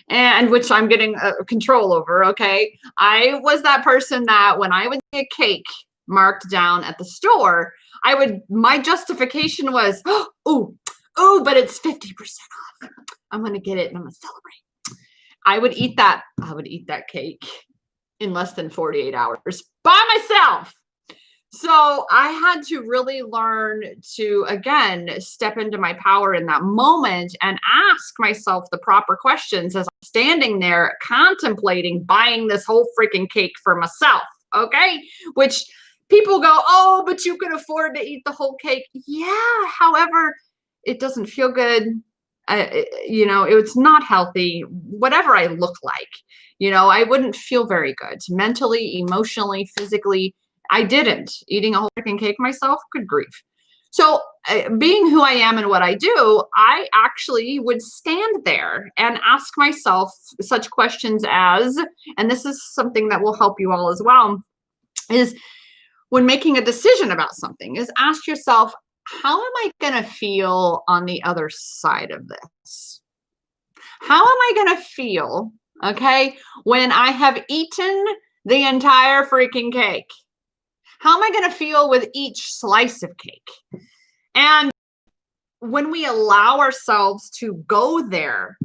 and which I'm getting control over. Okay. I was that person that when I would see a cake marked down at the store, my justification was, oh, but it's 50% off. I'm going to get it and I'm going to celebrate. I would eat that cake in less than 48 hours by myself. So I had to really learn to, again, step into my power in that moment and ask myself the proper questions as I'm standing there contemplating buying this whole freaking cake for myself. Okay. Which people go, oh, but you can afford to eat the whole cake. Yeah. However, it doesn't feel good. It's not healthy. Whatever I look like, I wouldn't feel very good mentally, emotionally, physically. I didn't. Eating a whole freaking cake myself, good grief. So being who I am and what I do, I actually would stand there and ask myself such questions as, and this is something that will help you all as well, is when making a decision about something, is ask yourself, how am I going to feel on the other side of this? How am I going to feel, okay, when I have eaten the entire freaking cake? How am I going to feel with each slice of cake? And when we allow ourselves to go there,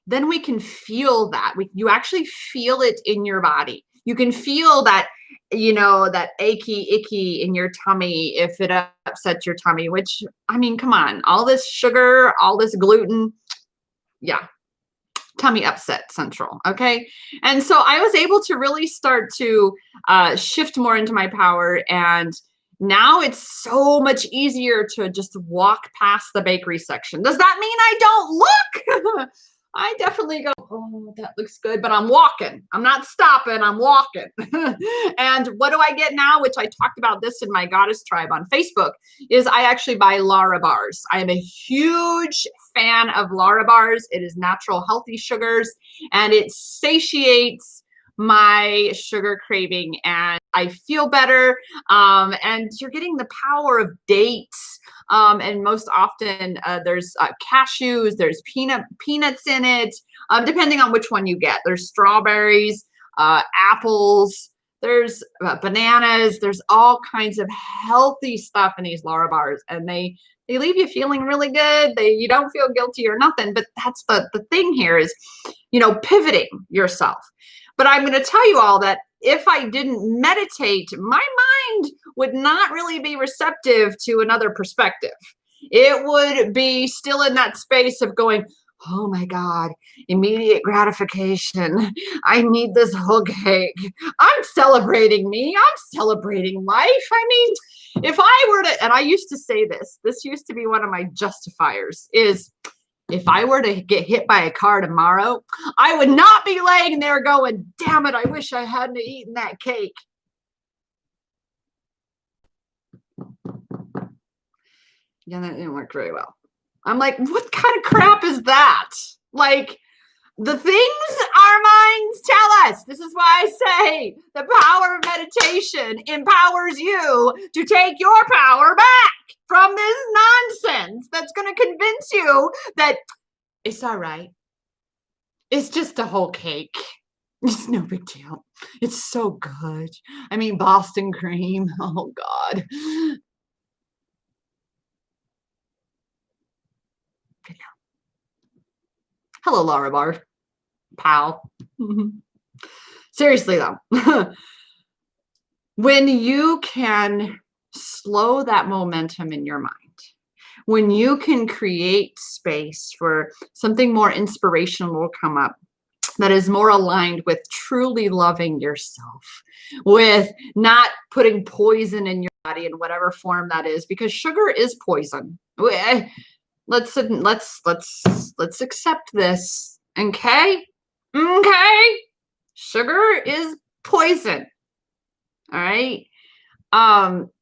then we can feel that. You actually feel it in your body. You can feel that that achy, icky in your tummy if it upsets your tummy, which, I mean, come on, all this sugar, all this gluten. Yeah, tummy upset central. Okay. And so I was able to really start to shift more into my power. And now it's so much easier to just walk past the bakery section. Does that mean I don't look? I definitely go, oh, that looks good, but I'm walking. I'm not stopping. I'm walking. And what do I get now? Which I talked about this in my Goddess Tribe on Facebook, is I actually buy Lara bars. I am a huge fan of Lara bars. It is natural, healthy sugars, and it satiates my sugar craving, and I feel better. And you're getting the power of dates. And most often there's cashews, there's peanuts in it, depending on which one you get. There's strawberries, apples, there's bananas, there's all kinds of healthy stuff in these Lara bars, and they leave you feeling really good. You don't feel guilty or nothing, but that's the thing here is, pivoting yourself. But I'm going to tell you all that if I didn't meditate, my mind would not really be receptive to another perspective. It would be still in that space of going, oh my God, immediate gratification. I need this whole cake. I'm celebrating me. I'm celebrating life. I mean, if I were to, and I used to say this used to be one of my justifiers, is if I were to get hit by a car tomorrow, I would not be laying there going, damn it, I wish I hadn't eaten that cake. Yeah, that didn't work very well. I'm like, what kind of crap is that? Like, the things our minds tell us. This is why I say the power of meditation empowers you to take your power back from this nonsense that's going to convince you that it's all right. It's just a whole cake. It's no big deal. It's so good. I mean, Boston cream. Oh, God. Hello, Lara Bar. Pal. Seriously, though. When you can slow that momentum in your mind, when you can create space for something more inspirational will come up that is more aligned with truly loving yourself, with not putting poison in your body in whatever form that is, because sugar is poison. Let's accept this. Okay? Sugar is poison. All right?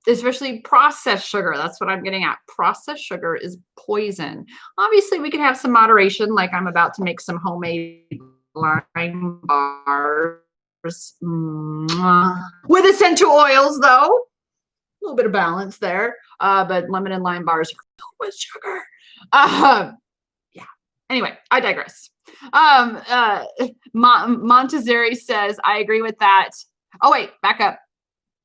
Especially processed sugar. That's what I'm getting at. Processed sugar is poison. Obviously, we can have some moderation, like I'm about to make some homemade lime bars with essential oils, though. A little bit of balance there. But lemon and lime bars with sugar. Yeah. Anyway, I digress. Montezeri says, I agree with that. Oh, wait, back up.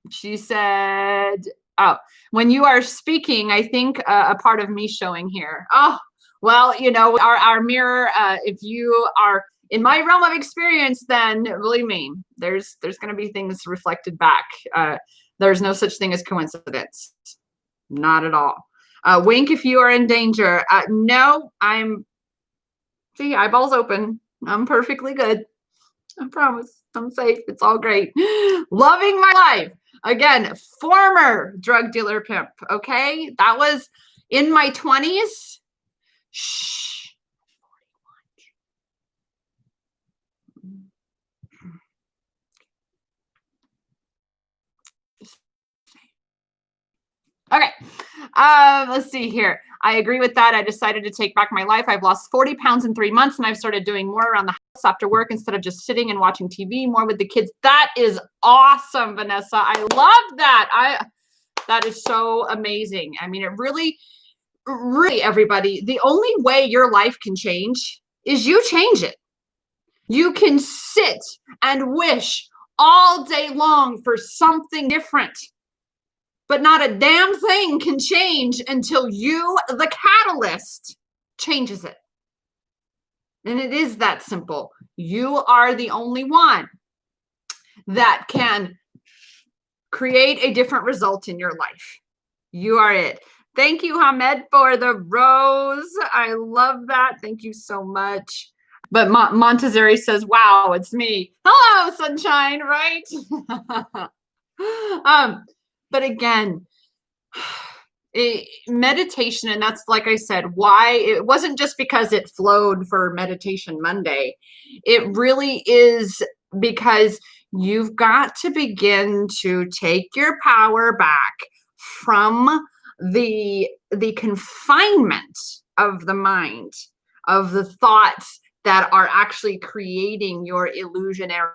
She said, oh, when you are speaking, I think a part of me showing here. Oh, well, our mirror, if you are in my realm of experience, then believe me, there's going to be things reflected back. There's no such thing as coincidence. Not at all. Wink if you are in danger. No, see, eyeballs open. I'm perfectly good. I promise. I'm safe. It's all great. Loving my life. Again, former drug dealer pimp. Okay. That was in my 20s. Shh. Okay. Let's see here. I agree with that. I decided to take back my life. I've lost 40 pounds in 3 months, and I've started doing more around the house after work instead of just sitting and watching TV, more with the kids. That is awesome, Vanessa. I love that. That is so amazing. I mean, it really, everybody, the only way your life can change is you change it. You can sit and wish all day long for something different, but not a damn thing can change until you, the catalyst, changes it. And it is that simple. You are the only one that can create a different result in your life. You are it. Thank you, Hamed, for the rose. I love that. Thank you so much. But Montezeri says, wow, it's me. Hello, sunshine, right? But again, meditation, and that's, like I said, why it wasn't just because it flowed for Meditation Monday. It really is because you've got to begin to take your power back from the confinement of the mind, of the thoughts that are actually creating your illusionary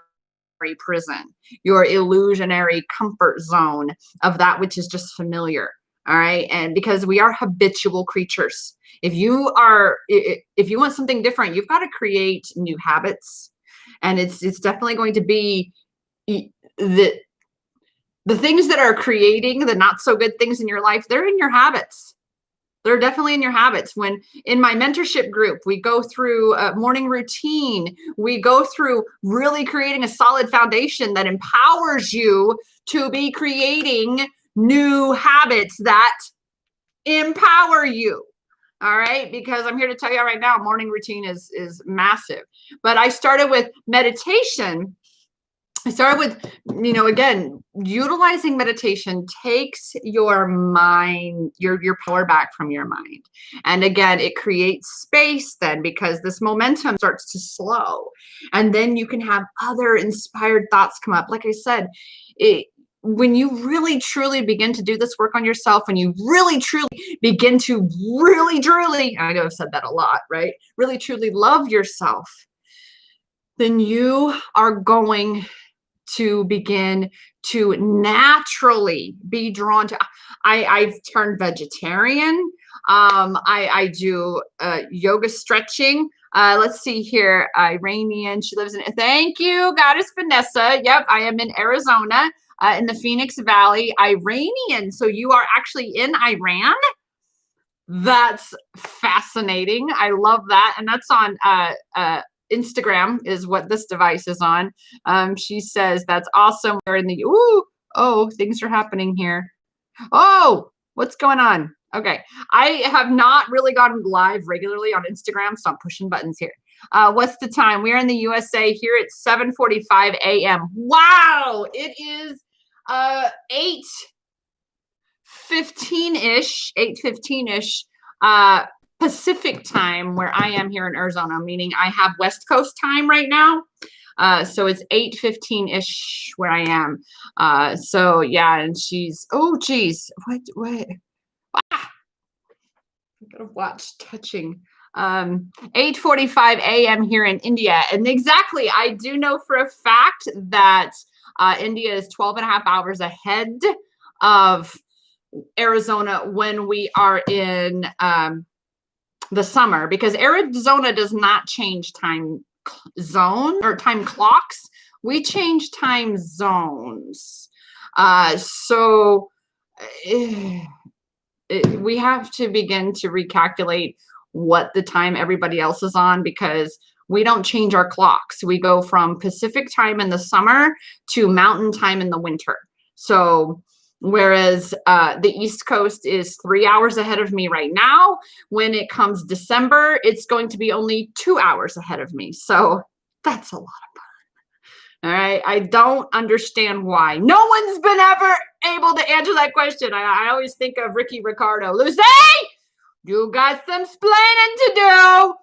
prison, your illusionary comfort zone of that which is just familiar. All right. And because we are habitual creatures, if you want something different, you've got to create new habits. And it's definitely going to be the things that are creating the not so good things in your life. They're in your habits. They're definitely in your habits. When in my mentorship group, we go through a morning routine, we go through really creating a solid foundation that empowers you to be creating new habits that empower you. All right. Because I'm here to tell you right now, morning routine is massive. But I started with meditation. I started with, again, utilizing meditation takes your mind, your power back from your mind. And again, it creates space then, because this momentum starts to slow. And then you can have other inspired thoughts come up. Like I said, when you really truly begin to do this work on yourself, when you really truly begin to really truly, I know I've said that a lot, right? Really truly love yourself, then you are going to begin to naturally be drawn to. I've turned vegetarian. I do yoga stretching. Let's see here. Iranian. She lives in. Thank you, Goddess Vanessa. Yep, I am in Arizona, in the Phoenix Valley. Iranian. So you are actually in Iran. That's fascinating. I love that, and that's on Instagram is what this device is on. She says, that's awesome. We're in the, things are happening here. Oh, what's going on? Okay. I have not really gone live regularly on Instagram, so I'm pushing buttons here. What's the time? We're in the USA here at 7:45 a.m. Wow. It is 8:15-ish, 8:15-ish, Pacific time where I am here in Arizona, meaning I have West Coast time right now. So it's 8:15-ish where I am. So yeah, and she's, oh geez, what? I gotta watch touching. 8:45 a.m. here in India. And exactly, I do know for a fact that India is 12 and a half hours ahead of Arizona when we are in the summer, because Arizona does not change time zone or time clocks. We change time zones. So we have to begin to recalculate what the time everybody else is on, because we don't change our clocks. We go from Pacific time in the summer to Mountain time in the winter. So whereas the East Coast is 3 hours ahead of me right now, when it comes December, it's going to be only 2 hours ahead of me. So that's a lot of fun. All right. I don't understand why. No one's been ever able to answer that question. I always think of Ricky Ricardo. Lucy, you got some splaining to do.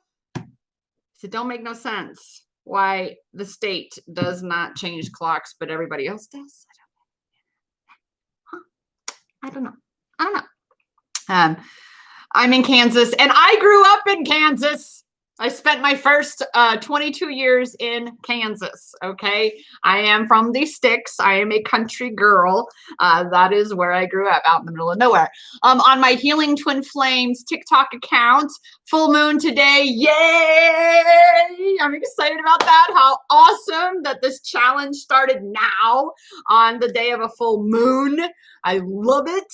So it don't make no sense why the state does not change clocks, but everybody else does. I don't know. I'm in Kansas, and I grew up in Kansas. I spent my first 22 years in Kansas. Okay. I am from the sticks. I am a country girl. That is where I grew up, out in the middle of nowhere. On my Healing Twin Flames TikTok account, full moon today. Yay! I'm excited about that. How awesome that this challenge started now on the day of a full moon. I love it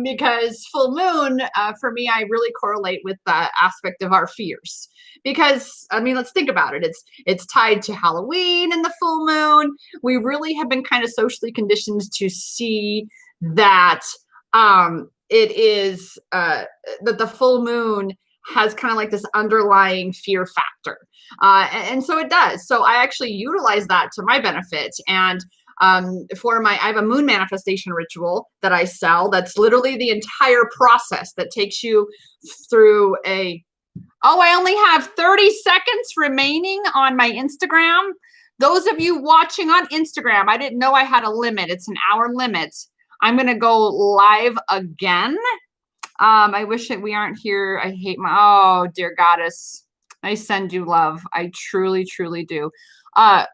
because full moon, for me, I really correlate with that aspect of our fears. Because I mean, let's think about it. It's tied to Halloween and the full moon. We really have been kind of socially conditioned to see that it is that the full moon has kind of like this underlying fear factor. And so it does. So I actually utilize that to my benefit. And I have a moon manifestation ritual that I sell. That's literally the entire process that takes you through I only have 30 seconds remaining on my Instagram. Those of you watching on Instagram, I didn't know I had a limit. It's an hour limit. I'm going to go live again. I wish that we aren't here. I hate oh, dear goddess. I send you love. I truly, truly do. I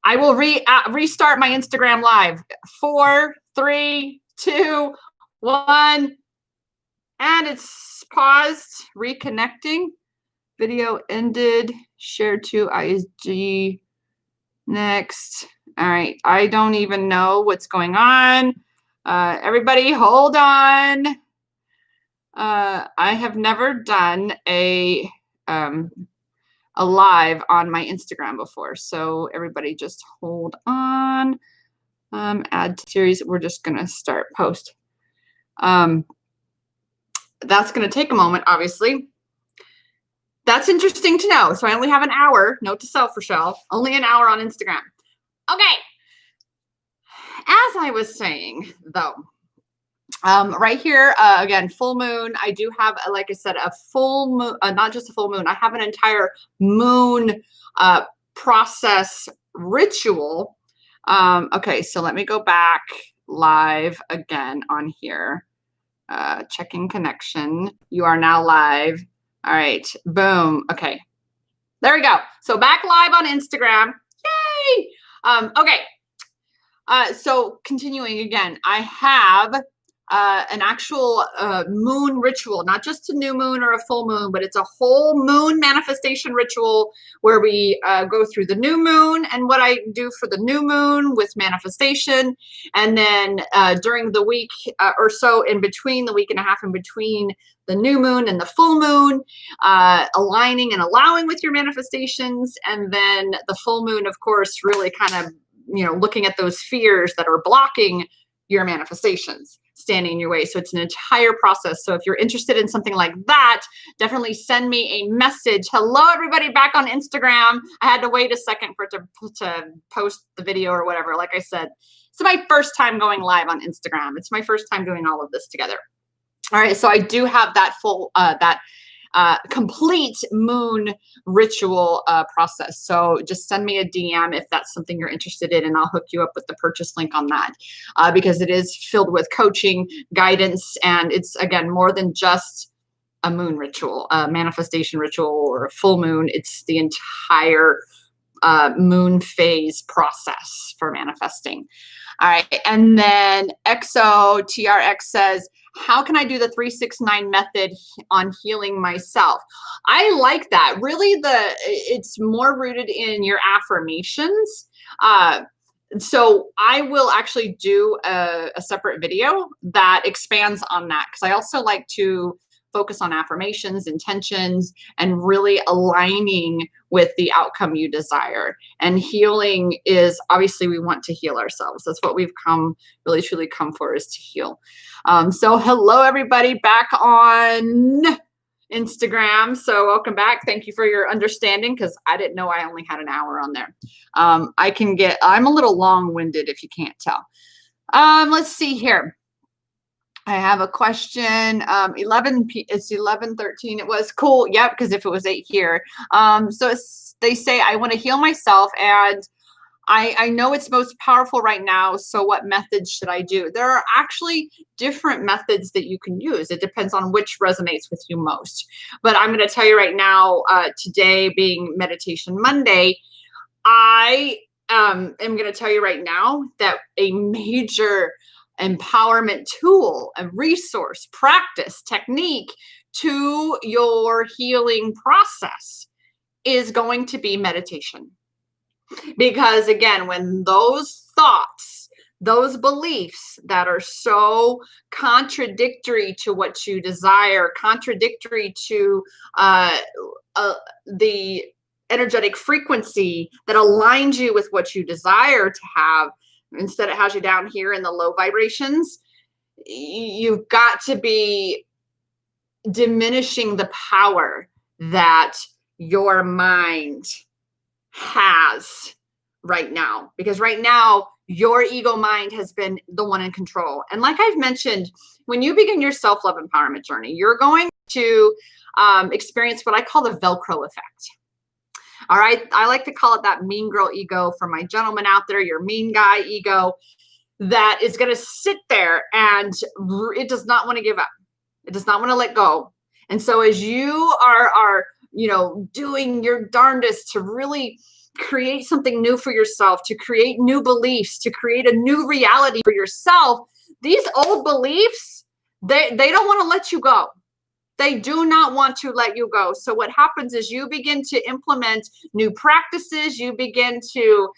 will restart my Instagram live. 4, 3, 2, 1. And it's paused. Reconnecting. Video ended. Shared to IG. Next. All right. I don't even know what's going on. Everybody hold on. I have never done a live on my Instagram before. So everybody just hold on. Add to series. We're just going to start post. That's going to take a moment, obviously. That's interesting to know. So I only have an hour. Note to self, Rochelle. Only an hour on Instagram. Okay. As I was saying, though, right here, again, full moon. I do have, like I said, a full moon, not just a full moon. I have an entire moon process ritual. Okay, so let me go back live again on here. Checking connection. You are now live. All right, boom. Okay, there we go. So back live on Instagram. Yay! Okay. So continuing again, I have an actual moon ritual, not just a new moon or a full moon, but it's a whole moon manifestation ritual where we go through the new moon and what I do for the new moon with manifestation. And then during the week or so in between, the week and a half in between the new moon and the full moon, aligning and allowing with your manifestations. And then the full moon, of course, really kind of, looking at those fears that are blocking your manifestations, standing in your way. So it's an entire process. So if you're interested in something like that, definitely send me a message. Hello, everybody back on Instagram. I had to wait a second for it to post the video or whatever. Like I said, it's my first time going live on Instagram. It's my first time doing all of this together. All right. So I do have that full, complete moon ritual process. So just send me a DM if that's something you're interested in, and I'll hook you up with the purchase link on that because it is filled with coaching, guidance, and it's, again, more than just a moon ritual, a manifestation ritual, or a full moon. It's the entire moon phase process for manifesting. All right. And then ExoTRX says, how can I do the 369 method on healing myself? I like that. Really, it's more rooted in your affirmations. So I will actually do a separate video that expands on that, because I also like to focus on affirmations, intentions, and really aligning with the outcome you desire. And healing is, obviously, we want to heal ourselves. That's what we've really truly come for, is to heal. So hello, everybody back on Instagram. So welcome back. Thank you for your understanding, because I didn't know I only had an hour on there. I'm a little long-winded if you can't tell. Let's see here. I have a question. It's 11:13. It was cool. Yep, because if it was 8 here. So they say, I want to heal myself, and I know it's most powerful right now. So what methods should I do? There are actually different methods that you can use. It depends on which resonates with you most. But I'm going to tell you right now, today being Meditation Monday, I am going to tell you right now that a major empowerment tool, a resource, practice, technique to your healing process is going to be meditation. Because again, when those thoughts, those beliefs that are so contradictory to what you desire, contradictory to uh, the energetic frequency that aligns you with what you desire to have, instead it has you down here in the low vibrations, you've got to be diminishing the power that your mind has right now, because right now your ego mind has been the one in control. And like I've mentioned, when you begin your self-love empowerment journey, you're going to experience what I call the Velcro effect. All right, I like to call it that mean girl ego. For my gentlemen out there, your mean guy ego that is going to sit there and it does not want to give up. It does not want to let go. And so as you are doing your darndest to really create something new for yourself, to create new beliefs, to create a new reality for yourself, these old beliefs, they don't want to let you go. They do not want to let you go. So what happens is you begin to implement new practices. You begin to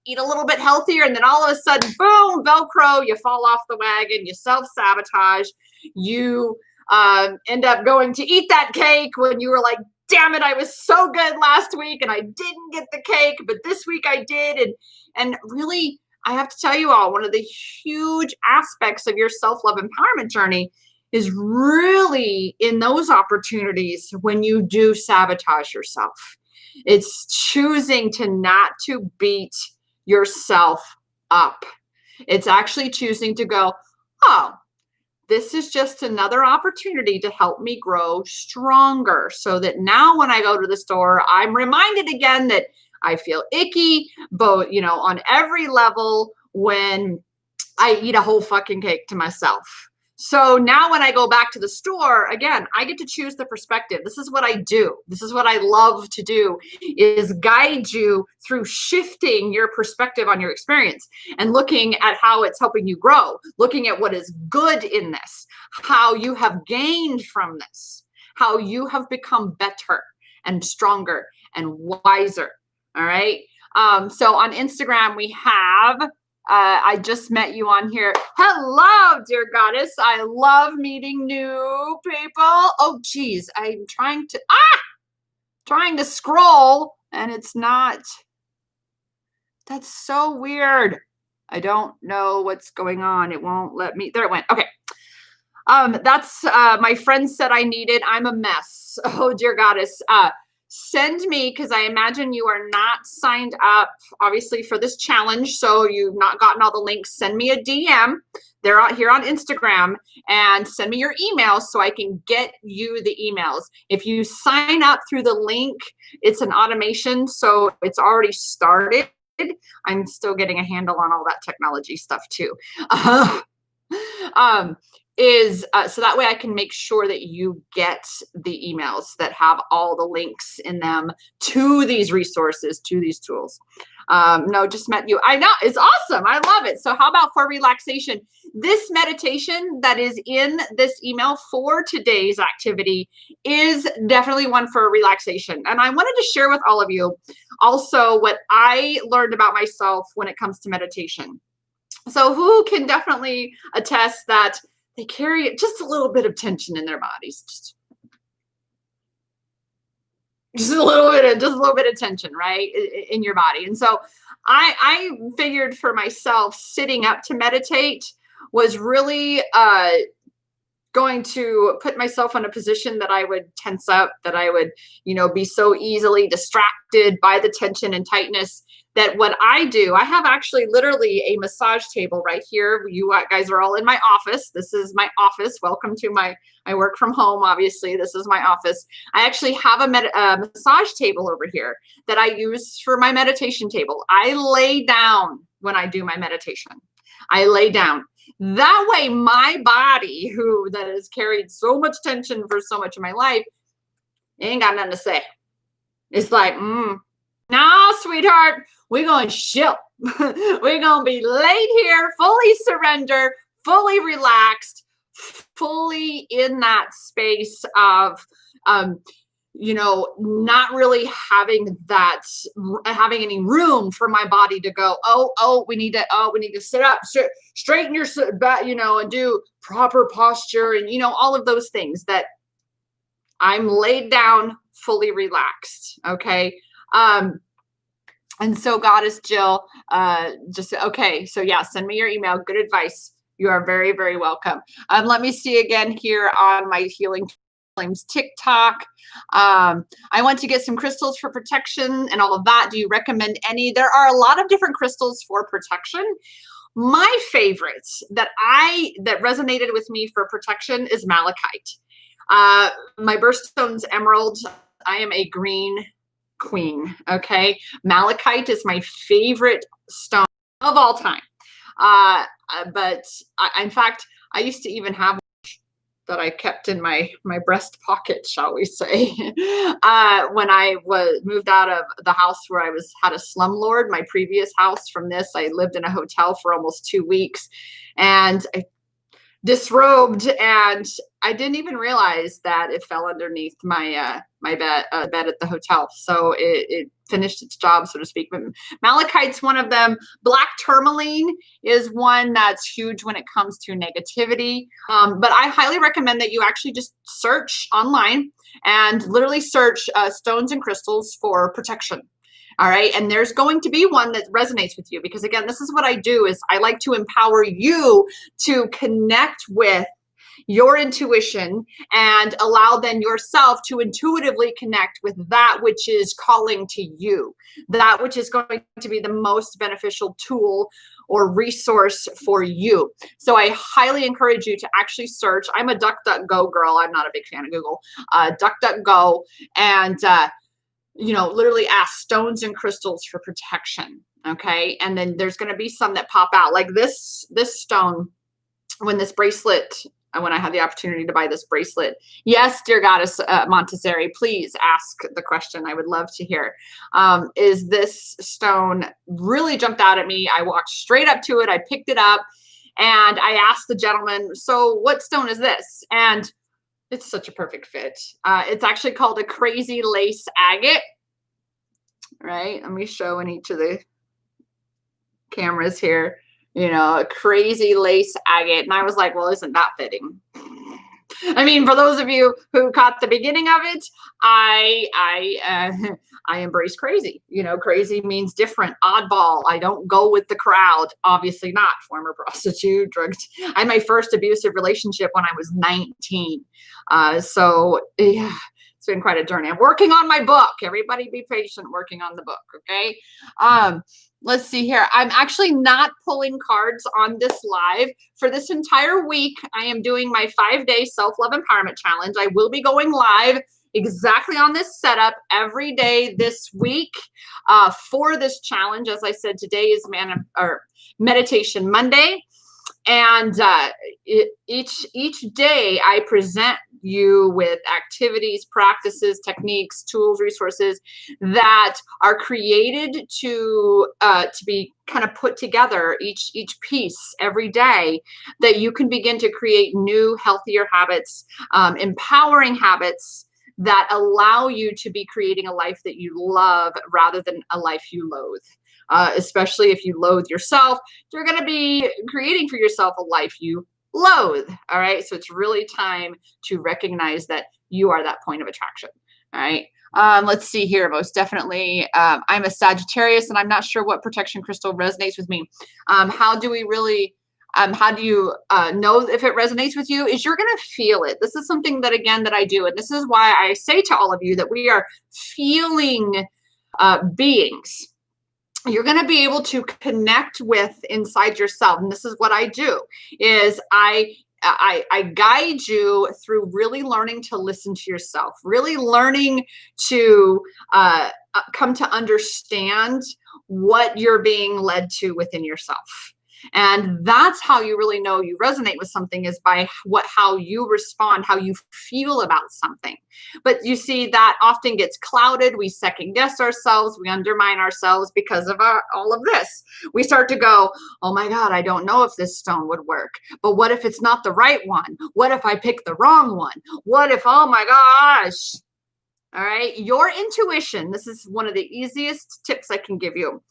eat a little bit healthier. And then all of a sudden, boom, Velcro, you fall off the wagon, you self-sabotage. You end up going to eat that cake when you were like, damn it, I was so good last week and I didn't get the cake, but this week I did. And really, I have to tell you all, one of the huge aspects of your self-love empowerment journey is really in those opportunities when you do sabotage yourself. It's choosing to not to beat yourself up. It's actually choosing to go, oh, this is just another opportunity to help me grow stronger, so that now when I go to the store, I'm reminded again that I feel icky, both, on every level when I eat a whole fucking cake to myself. So now when I go back to the store, again, I get to choose the perspective. This is what I do. This is what I love to do, is guide you through shifting your perspective on your experience and looking at how it's helping you grow, looking at what is good in this, how you have gained from this, how you have become better and stronger and wiser. All right. So on Instagram, we have I just met you on here. Hello, dear goddess. I love meeting new people. Oh, geez. I'm trying to scroll and it's not. That's so weird. I don't know what's going on. It won't let me. There it went. Okay. That's my friend said I needed. I'm a mess. Oh, dear goddess. Send me, because I imagine you are not signed up, obviously, for this challenge. So you've not gotten all the links. Send me a DM. They're out here on Instagram, and send me your email so I can get you the emails. If you sign up through the link, it's an automation, so it's already started. I'm still getting a handle on all that technology stuff too. So that way I can make sure that you get the emails that have all the links in them to these resources, to these tools. No, just met you. I know, it's awesome. I love it. So how about for relaxation? This meditation that is in this email for today's activity is definitely one for relaxation. And I wanted to share with all of you also what I learned about myself when it comes to meditation. So who can definitely attest that they carry just a little bit of tension in their bodies, just a little bit of tension, right, in your body. And so I figured for myself, sitting up to meditate was really going to put myself in a position that I would tense up, that I would, be so easily distracted by the tension and tightness, that what I do, I have actually literally a massage table right here. You guys are all in my office. This is my office. Welcome to I work from home, obviously. This is my office. I actually have a massage table over here that I use for my meditation table. I lay down when I do my meditation. I lay down. That way, my body, that has carried so much tension for so much of my life, ain't got nothing to say. It's like, nah, sweetheart, we're going to chill. We're going to be laid here, fully surrender, fully relaxed, fully in that space of not really having any room for my body to go, we need to sit up, straighten your back, and do proper posture, and all of those things, that I'm laid down, fully relaxed. Okay. And so Goddess Jill, okay. So yeah, send me your email. Good advice. You are very, very welcome. Let me see again here on my Healing Flames TikTok. I want to get some crystals for protection and all of that. Do you recommend any? There are a lot of different crystals for protection. My favorites that resonated with me for protection is malachite. My birthstone's emerald. I am a green queen. Okay. Malachite is my favorite stone of all time. But in fact, I used to even have that I kept in my breast pocket, shall we say, when I moved out of the house where I had a slumlord. My previous house from this, I lived in a hotel for almost 2 weeks, and I disrobed, and I didn't even realize that it fell underneath my bed at the hotel. So it finished its job, so to speak. But malachite's one of them. Black tourmaline is one that's huge when it comes to negativity. But I highly recommend that you actually just search online and literally search stones and crystals for protection. All right. And there's going to be one that resonates with you, because again, this is what I do, is I like to empower you to connect with your intuition and allow then yourself to intuitively connect with that which is calling to you, that which is going to be the most beneficial tool or resource for you. So I highly encourage you to actually search. I'm a DuckDuckGo girl. I'm not a big fan of Google. DuckDuckGo, and literally ask stones and crystals for protection. Okay. And then there's going to be some that pop out, like this stone, when I had the opportunity to buy this bracelet. Yes, dear Goddess Montessori, please ask the question. I would love to hear. Is this stone really jumped out at me? I walked straight up to it. I picked it up and I asked the gentleman, so what stone is this? And it's such a perfect fit. It's actually called a crazy lace agate. Right? Let me show in each of the cameras here. A crazy lace agate. And I was like, well, isn't that fitting? I mean, for those of you who caught the beginning of it, I embrace crazy. Crazy means different, oddball. I don't go with the crowd. Obviously not. Former prostitute, drugged. I had my first abusive relationship when I was 19. So yeah, it's been quite a journey. I'm working on my book. Everybody be patient working on the book. Okay. Let's see here. I'm actually not pulling cards on this live. For this entire week, I am doing my 5-day self-love empowerment challenge. I will be going live exactly on this setup every day this week for this challenge. As I said, today is Meditation Monday. And each day I present you with activities, practices, techniques, tools, resources that are created to be kind of put together, each piece every day, that you can begin to create new, healthier habits, empowering habits that allow you to be creating a life that you love rather than a life you loathe. Especially if you loathe yourself, you're going to be creating for yourself a life you loathe. All right. So it's really time to recognize that you are that point of attraction. All right. Let's see here. Most definitely. I'm a Sagittarius and I'm not sure what protection crystal resonates with me. How do you know if it resonates with you? Is you're going to feel it. This is something that, again, that I do. And this is why I say to all of you that we are feeling beings. You're going to be able to connect with inside yourself. And this is what I do, is I guide you through really learning to listen to yourself, really learning to come to understand what you're being led to within yourself. And that's how you really know you resonate with something, is by how you respond, how you feel about something. But you see, that often gets clouded. We second guess ourselves. We undermine ourselves because of all of this. We start to go, oh my God, I don't know if this stone would work. But what if it's not the right one? What if I pick the wrong one? What if, oh my gosh. All right. Your intuition, this is one of the easiest tips I can give you.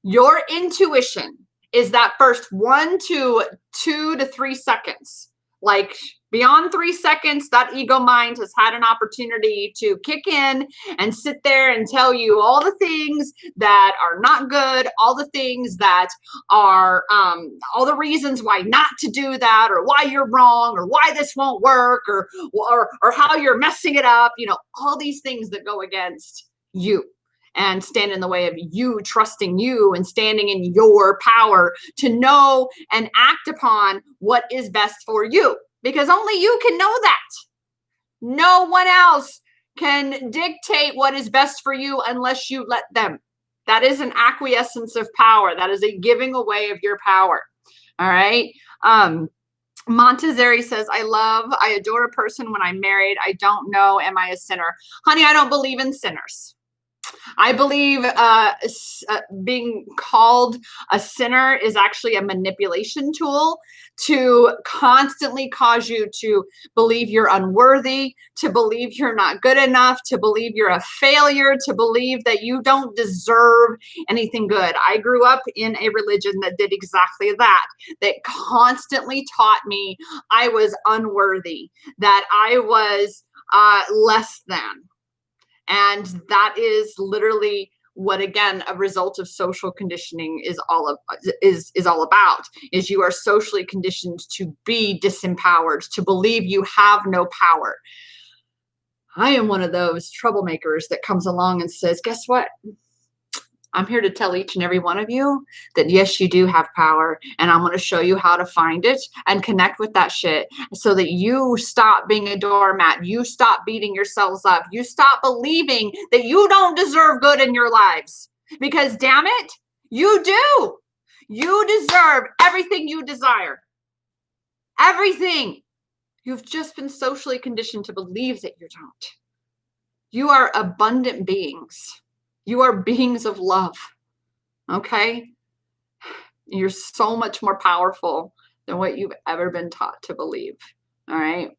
Your intuition is that first 1 to 2 to 3 seconds. Like beyond 3 seconds, that ego mind has had an opportunity to kick in and sit there and tell you all the things that are not good, all the things that are, all the reasons why not to do that, or why you're wrong, or why this won't work, or how you're messing it up. All these things that go against you and stand in the way of you trusting you and standing in your power to know and act upon what is best for you, because only you can know that. No one else can dictate what is best for you unless you let them. That is an acquiescence of power. That is a giving away of your power. All right. Montezeri says, I adore a person when I'm married. I don't know. Am I a sinner? Honey, I don't believe in sinners. I believe being called a sinner is actually a manipulation tool to constantly cause you to believe you're unworthy, to believe you're not good enough, to believe you're a failure, to believe that you don't deserve anything good. I grew up in a religion that did exactly that constantly taught me I was unworthy, that I was less than. And that is literally what, again, a result of social conditioning is all about, is you are socially conditioned to be disempowered, to believe you have no power. I am one of those troublemakers that comes along and says, guess what? I'm here to tell each and every one of you that yes, you do have power, and I'm going to show you how to find it and connect with that shit so that you stop being a doormat. You stop beating yourselves up. You stop believing that you don't deserve good in your lives, because damn it, you do. You deserve everything you desire. Everything. You've just been socially conditioned to believe that you don't. You are abundant beings. You are beings of love, okay? You're so much more powerful than what you've ever been taught to believe, all right?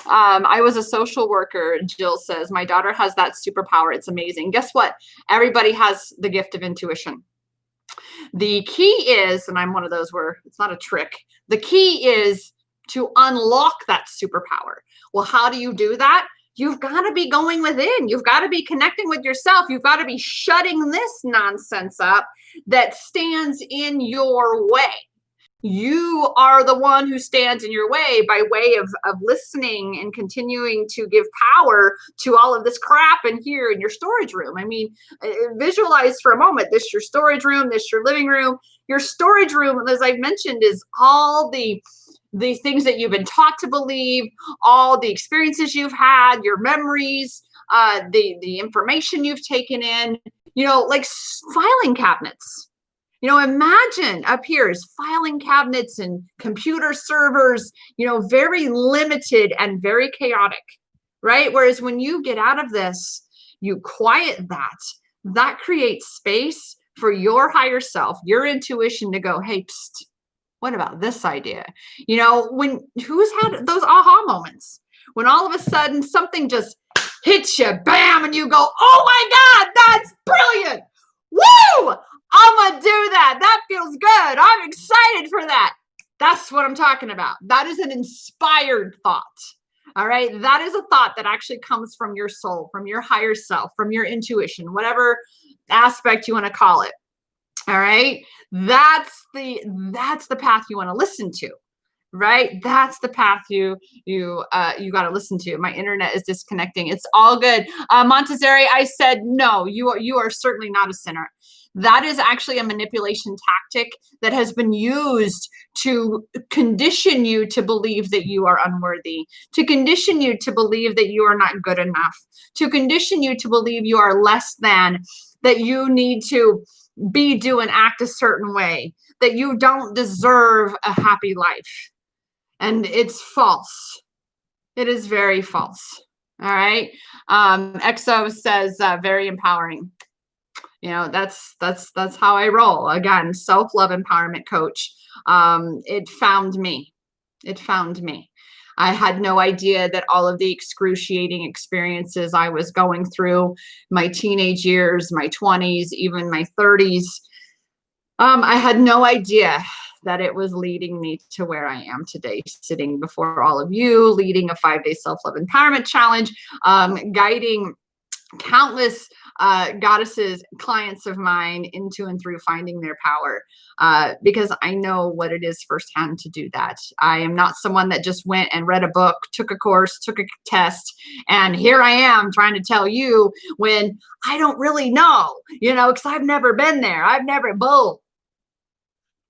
I was a social worker, Jill says. My daughter has that superpower. It's amazing. Guess what? Everybody has the gift of intuition. The key is, and I'm one of those where it's not a trick, the key is to unlock that superpower. Well, how do you do that? You've got to be going within. You've got to be connecting with yourself. You've got to be shutting this nonsense up that stands in your way. You are the one who stands in your way by way of listening and continuing to give power to all of this crap in here in your storage room. I mean, visualize for a moment, this your storage room, this your living room. Your storage room, as I mentioned, is all the things that you've been taught to believe, all the experiences you've had, your memories, the information you've taken in, like filing cabinets. Imagine up here is filing cabinets and computer servers, very limited and very chaotic, right? Whereas when you get out of this, you quiet that creates space for your higher self, your intuition to go, hey, psst, what about this idea? Who's had those aha moments when all of a sudden something just hits you, bam, and you go, oh my God, that's brilliant. Woo! I'm going to do that. That feels good. I'm excited for that. That's what I'm talking about. That is an inspired thought. All right. That is a thought that actually comes from your soul, from your higher self, from your intuition, whatever aspect you want to call it. All right. That's the path you want to listen to, right? That's the path you got to listen to. My internet is disconnecting. It's all good. Montezeri, I said, no, you are certainly not a sinner. That is actually a manipulation tactic that has been used to condition you to believe that you are unworthy, to condition you to believe that you are not good enough, to condition you to believe you are less than, that you need to be, do, and act a certain way, that you don't deserve a happy life. And it's false. It is very false. All right. Exo says, very empowering. That's how I roll. Again, self-love empowerment coach. It found me. I had no idea that all of the excruciating experiences I was going through, my teenage years, my 20s, even my 30s, I had no idea that it was leading me to where I am today, sitting before all of you, leading a 5-day self-love empowerment challenge, guiding countless goddesses, clients of mine into and through finding their power, because I know what it is firsthand to do that. I am not someone that just went and read a book, took a course, took a test, and here I am trying to tell you when I don't really know, because I've never been there. I've never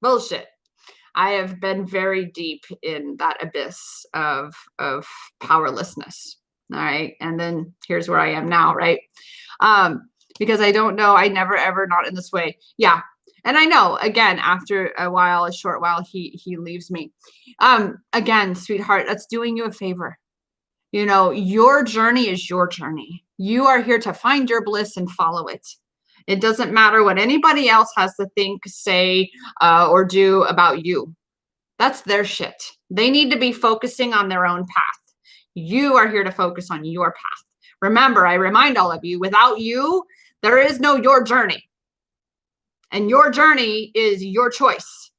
bullshit. I have been very deep in that abyss of powerlessness. All right. And then here's where I am now, right? Because I don't know, I never ever, not in this way. Yeah. And I know, again, after a short while, he leaves me. Again, sweetheart, that's doing you a favor. Your journey is your journey. You are here to find your bliss and follow it. It doesn't matter what anybody else has to think, say, or do about you. That's their shit. They need to be focusing on their own path. You are here to focus on your path. Remember, I remind all of you, without you, there is no your journey. And your journey is your choice,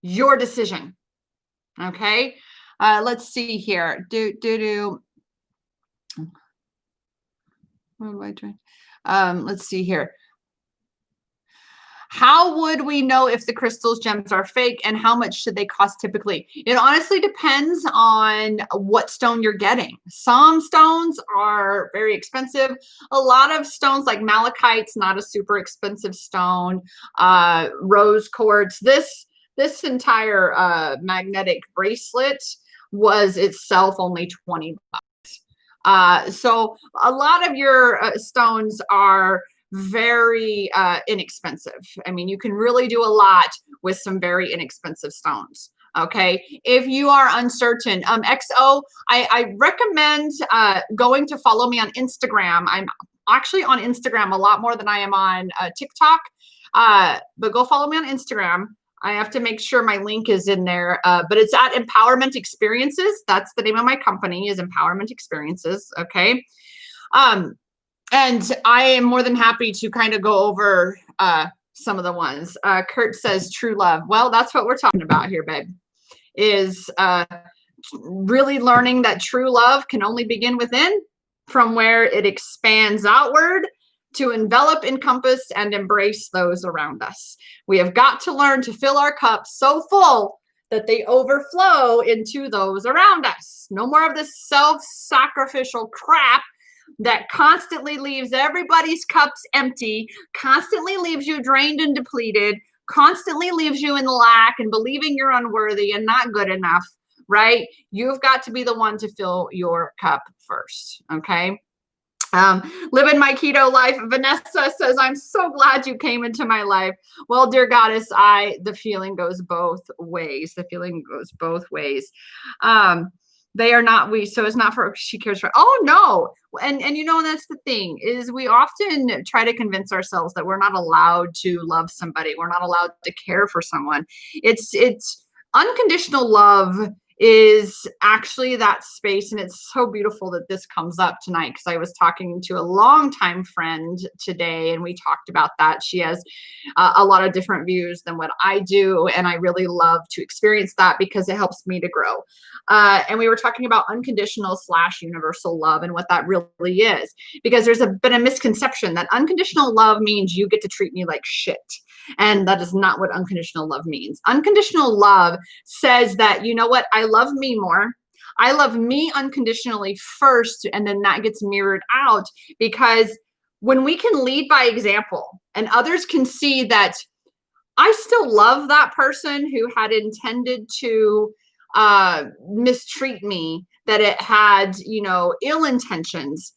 your decision. Okay? Let's see here. What do I do? Let's see here. How would we know if the crystals, gems are fake, and how much should they cost typically? It honestly depends on what stone you're getting. Some stones are very expensive. A lot of stones like malachite's not a super expensive stone. Rose quartz, this entire magnetic bracelet was itself only $20. So a lot of your stones are very inexpensive. I mean, you can really do a lot with some very inexpensive stones. Okay. If you are uncertain, XO, I recommend going to follow me on Instagram. I'm actually on Instagram a lot more than I am on TikTok. But go follow me on Instagram. I have to make sure my link is in there, but it's at Empowerment Experiences. That's the name of my company, is Empowerment Experiences. Okay. And I am more than happy to kind of go over some of the ones. Kurt says true love. Well, that's what we're talking about here, babe, is really learning that true love can only begin within, from where it expands outward to envelop, encompass, and embrace those around us. We have got to learn to fill our cups so full that they overflow into those around us. No more of this self-sacrificial crap that constantly leaves everybody's cups empty, constantly leaves you drained and depleted, constantly leaves you in lack and believing you're unworthy and not good enough, right? You've got to be the one to fill your cup first, okay? Living my keto life. Vanessa says, I'm so glad you came into my life. Well, dear goddess, the feeling goes both ways. The feeling goes both ways. They are not we, so it's not for she cares for. Oh no. And that's the thing, is we often try to convince ourselves that we're not allowed to love somebody. We're not allowed to care for someone. It's unconditional love is actually that space. And it's so beautiful that this comes up tonight, because I was talking to a longtime friend today and we talked about that. She has a lot of different views than what I do. And I really love to experience that because it helps me to grow. And we were talking about unconditional / universal love and what that really is, because there's been a misconception that unconditional love means you get to treat me like shit. And that is not what unconditional love means. Unconditional love says that, you know what, I love me more. I love me unconditionally first, and then that gets mirrored out, because when we can lead by example and others can see that I still love that person who had intended to mistreat me, that it had, ill intentions,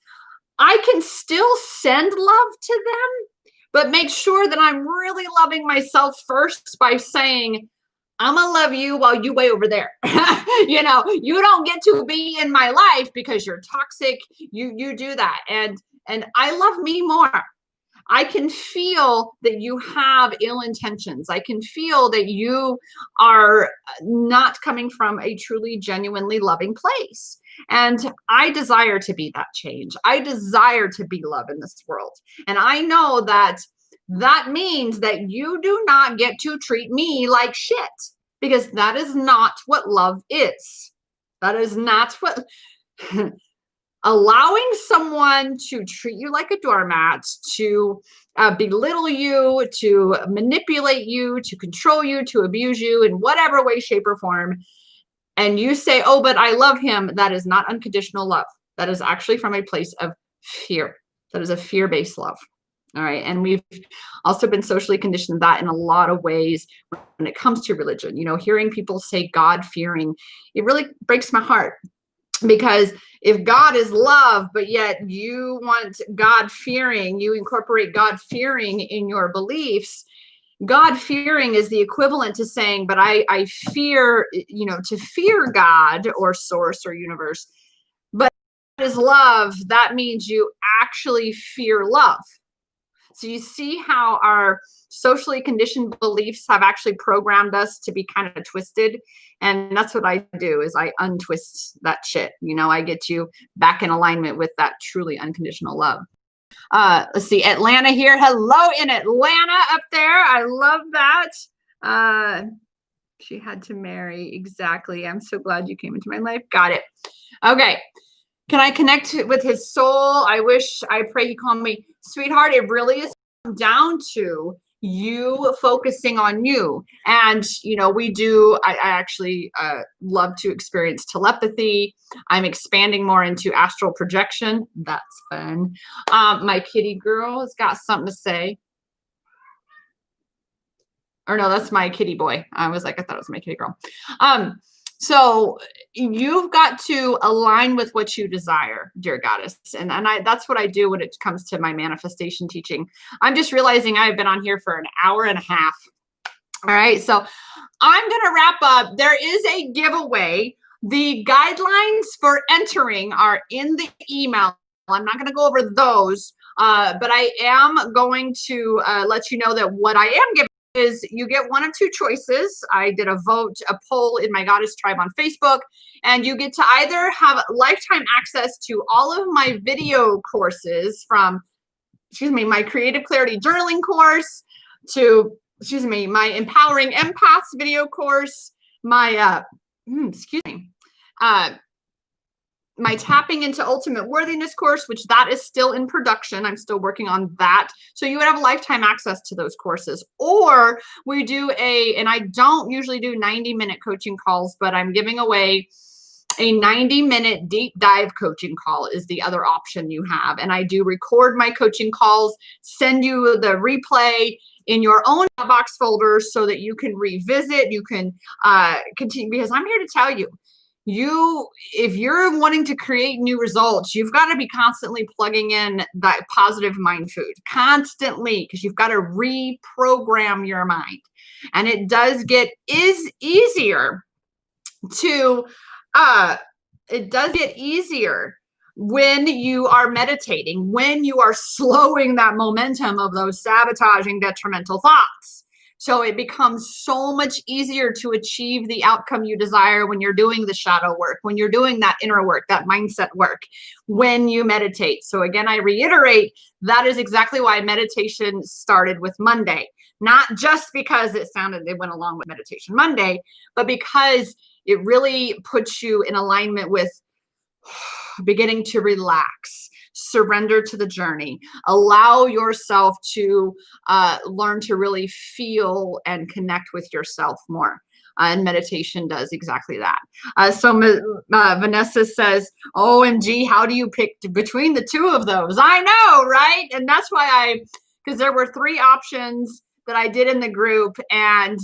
I can still send love to them, but make sure that I'm really loving myself first by saying, I'm gonna love you while you way over there. You don't get to be in my life because you're toxic. You do that. And I love me more. I can feel that you have ill intentions. I can feel that you are not coming from a truly, genuinely loving place. And I desire to be that change. I desire to be love in this world. And I know that that means that you do not get to treat me like shit, because that is not what love is. That is not what allowing someone to treat you like a doormat, to belittle you, to manipulate you, to control you, to abuse you in whatever way, shape, or form. And you say, oh, but I love him. That is not unconditional love. That is actually from a place of fear. That is a fear-based love. All right. And we've also been socially conditioned that in a lot of ways when it comes to religion. You know, hearing people say God-fearing, it really breaks my heart. Because if God is love, but yet you want God-fearing, you incorporate God-fearing in your beliefs, God-fearing is the equivalent to saying, but I fear, you know, to fear God or source or universe. But God is love, that means you actually fear love. So you see how our socially conditioned beliefs have actually programmed us to be kind of twisted. And that's what I do, is I untwist that shit. You know, I get you back in alignment with that truly unconditional love. Let's see, Atlanta here. Hello in Atlanta up there. I love that. She had to marry. Exactly. I'm so glad you came into my life. Got it. Okay. Can I connect with his soul? I pray he called me sweetheart. It really is down to you focusing on you. And, you know, I actually love to experience telepathy. I'm expanding more into astral projection. That's fun. My kitty girl has got something to say. Or no, that's my kitty boy. I thought it was my kitty girl. So you've got to align with what you desire, dear goddess. And that's what I do when it comes to my manifestation teaching. I'm just realizing I've been on here for an hour and a half. All right. So I'm going to wrap up. There is a giveaway. The guidelines for entering are in the email. I'm not going to go over those, but I am going to let you know that what I am giving is you get one of two choices. I did a poll in my Goddess Tribe on Facebook, and you get to either have lifetime access to all of my video courses from, my Creative Clarity Journaling course to, my Empowering Empaths video course, my, my Tapping into Ultimate Worthiness course, which that is still in production. I'm still working on that. So you would have lifetime access to those courses. Or we do and I don't usually do 90-minute coaching calls, but I'm giving away a 90-minute deep dive coaching call is the other option you have. And I do record my coaching calls, send you the replay in your own box folder so that you can revisit, you can continue, because I'm here to tell you, if you're wanting to create new results, you've got to be constantly plugging in that positive mind food constantly, because you've got to reprogram your mind. And it does get easier when you are meditating, when you are slowing that momentum of those sabotaging, detrimental thoughts. So it becomes so much easier to achieve the outcome you desire when you're doing the shadow work, when you're doing that inner work, that mindset work, when you meditate. So again, I reiterate, that is exactly why meditation started with Monday. Not just because it went along with Meditation Monday, but because it really puts you in alignment with beginning to relax, surrender to the journey, allow yourself to learn to really feel and connect with yourself more. And meditation does exactly that. Vanessa says, OMG, how do you pick between the two of those? I know, right? And that's why because there were 3 options that I did in the group, and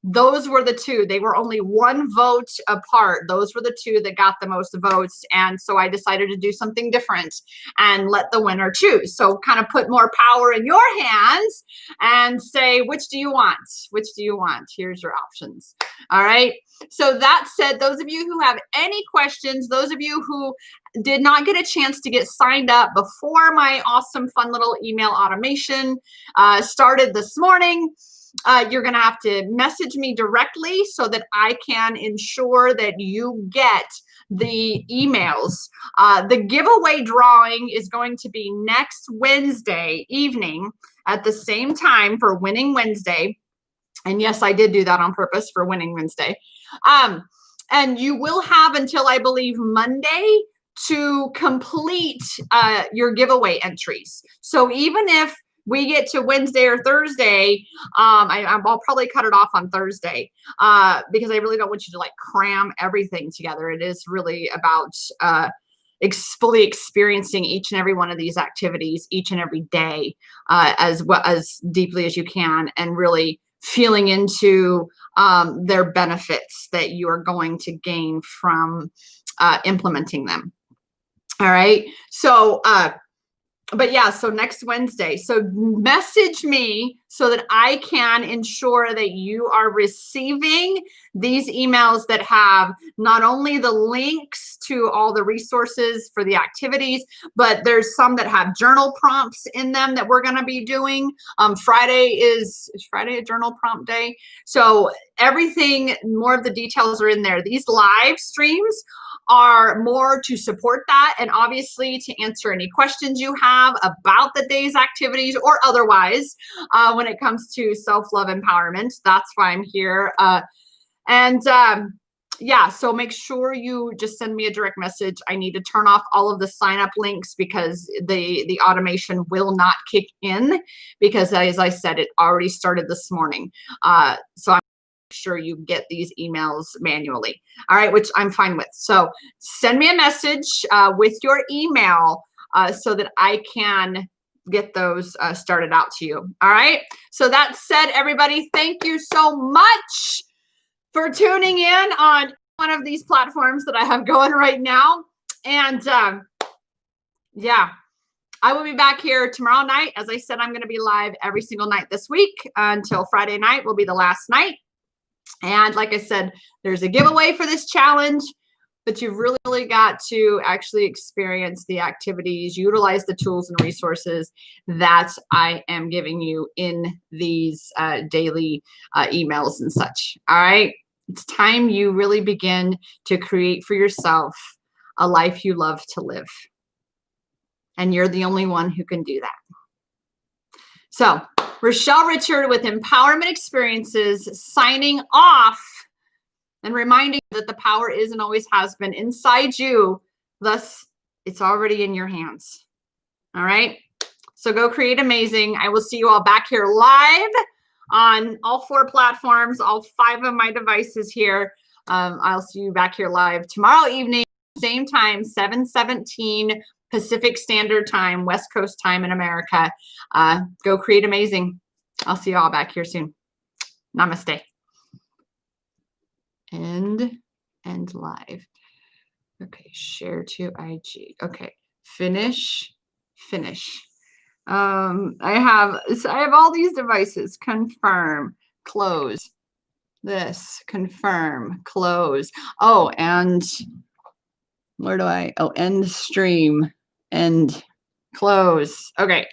those were the two. They were only one vote apart. Those were the two that got the most votes. And so I decided to do something different and let the winner choose. So kind of put more power in your hands and say, which do you want? Which do you want? Here's your options. All right. So that said, those of you who have any questions, those of you who did not get a chance to get signed up before my awesome, fun little email automation started this morning, you're going to have to message me directly so that I can ensure that you get the emails. The giveaway drawing is going to be next Wednesday evening at the same time for Winning Wednesday. And yes, I did do that on purpose for Winning Wednesday. And you will have until I believe Monday to complete your giveaway entries. So even if we get to Wednesday or Thursday, I'll probably cut it off on Thursday because I really don't want you to like cram everything together. It is really about fully experiencing each and every one of these activities each and every day as well as deeply as you can, and really feeling into their benefits that you are going to gain from implementing them. All right. So, but yeah, so next Wednesday. So message me so that I can ensure that you are receiving these emails that have not only the links to all the resources for the activities, but there's some that have journal prompts in them that we're going to be doing. Friday is Friday a journal prompt day? So everything, more of the details are in there. These live streams are more to support that, and obviously to answer any questions you have about the day's activities or otherwise when it comes to self-love empowerment. That's why I'm here. Yeah, so make sure you just send me a direct message. I need to turn off all of the sign up links because the automation will not kick in because, as I said, it already started this morning. So I'm sure you get these emails manually. All right, which I'm fine with. So send me a message with your email so that I can get those started out to you. All right. So that said, everybody, thank you so much for tuning in on one of these platforms that I have going right now. And yeah, I will be back here tomorrow night. As I said, I'm going to be live every single night this week until Friday night will be the last night. And like I said, there's a giveaway for this challenge, but you've really got to actually experience the activities, utilize the tools and resources that I am giving you in these daily emails and such. All right. It's time you really begin to create for yourself a life you love to live. And you're the only one who can do that. So, Rochelle Richard with Empowerment Experiences signing off and reminding you that the power is and always has been inside you. Thus, it's already in your hands. All right. So go create amazing. I will see you all back here live on all 4 platforms, all 5 of my devices here. I'll see you back here live tomorrow evening, same time, 7:17 Pacific Standard Time, West Coast time in America. Go create amazing. I'll see you all back here soon. Namaste. End live. Okay, share to IG. Okay, finish. I have all these devices. Confirm, close. This, confirm, close. Oh, and where do I? Oh, end stream, end, close. Okay.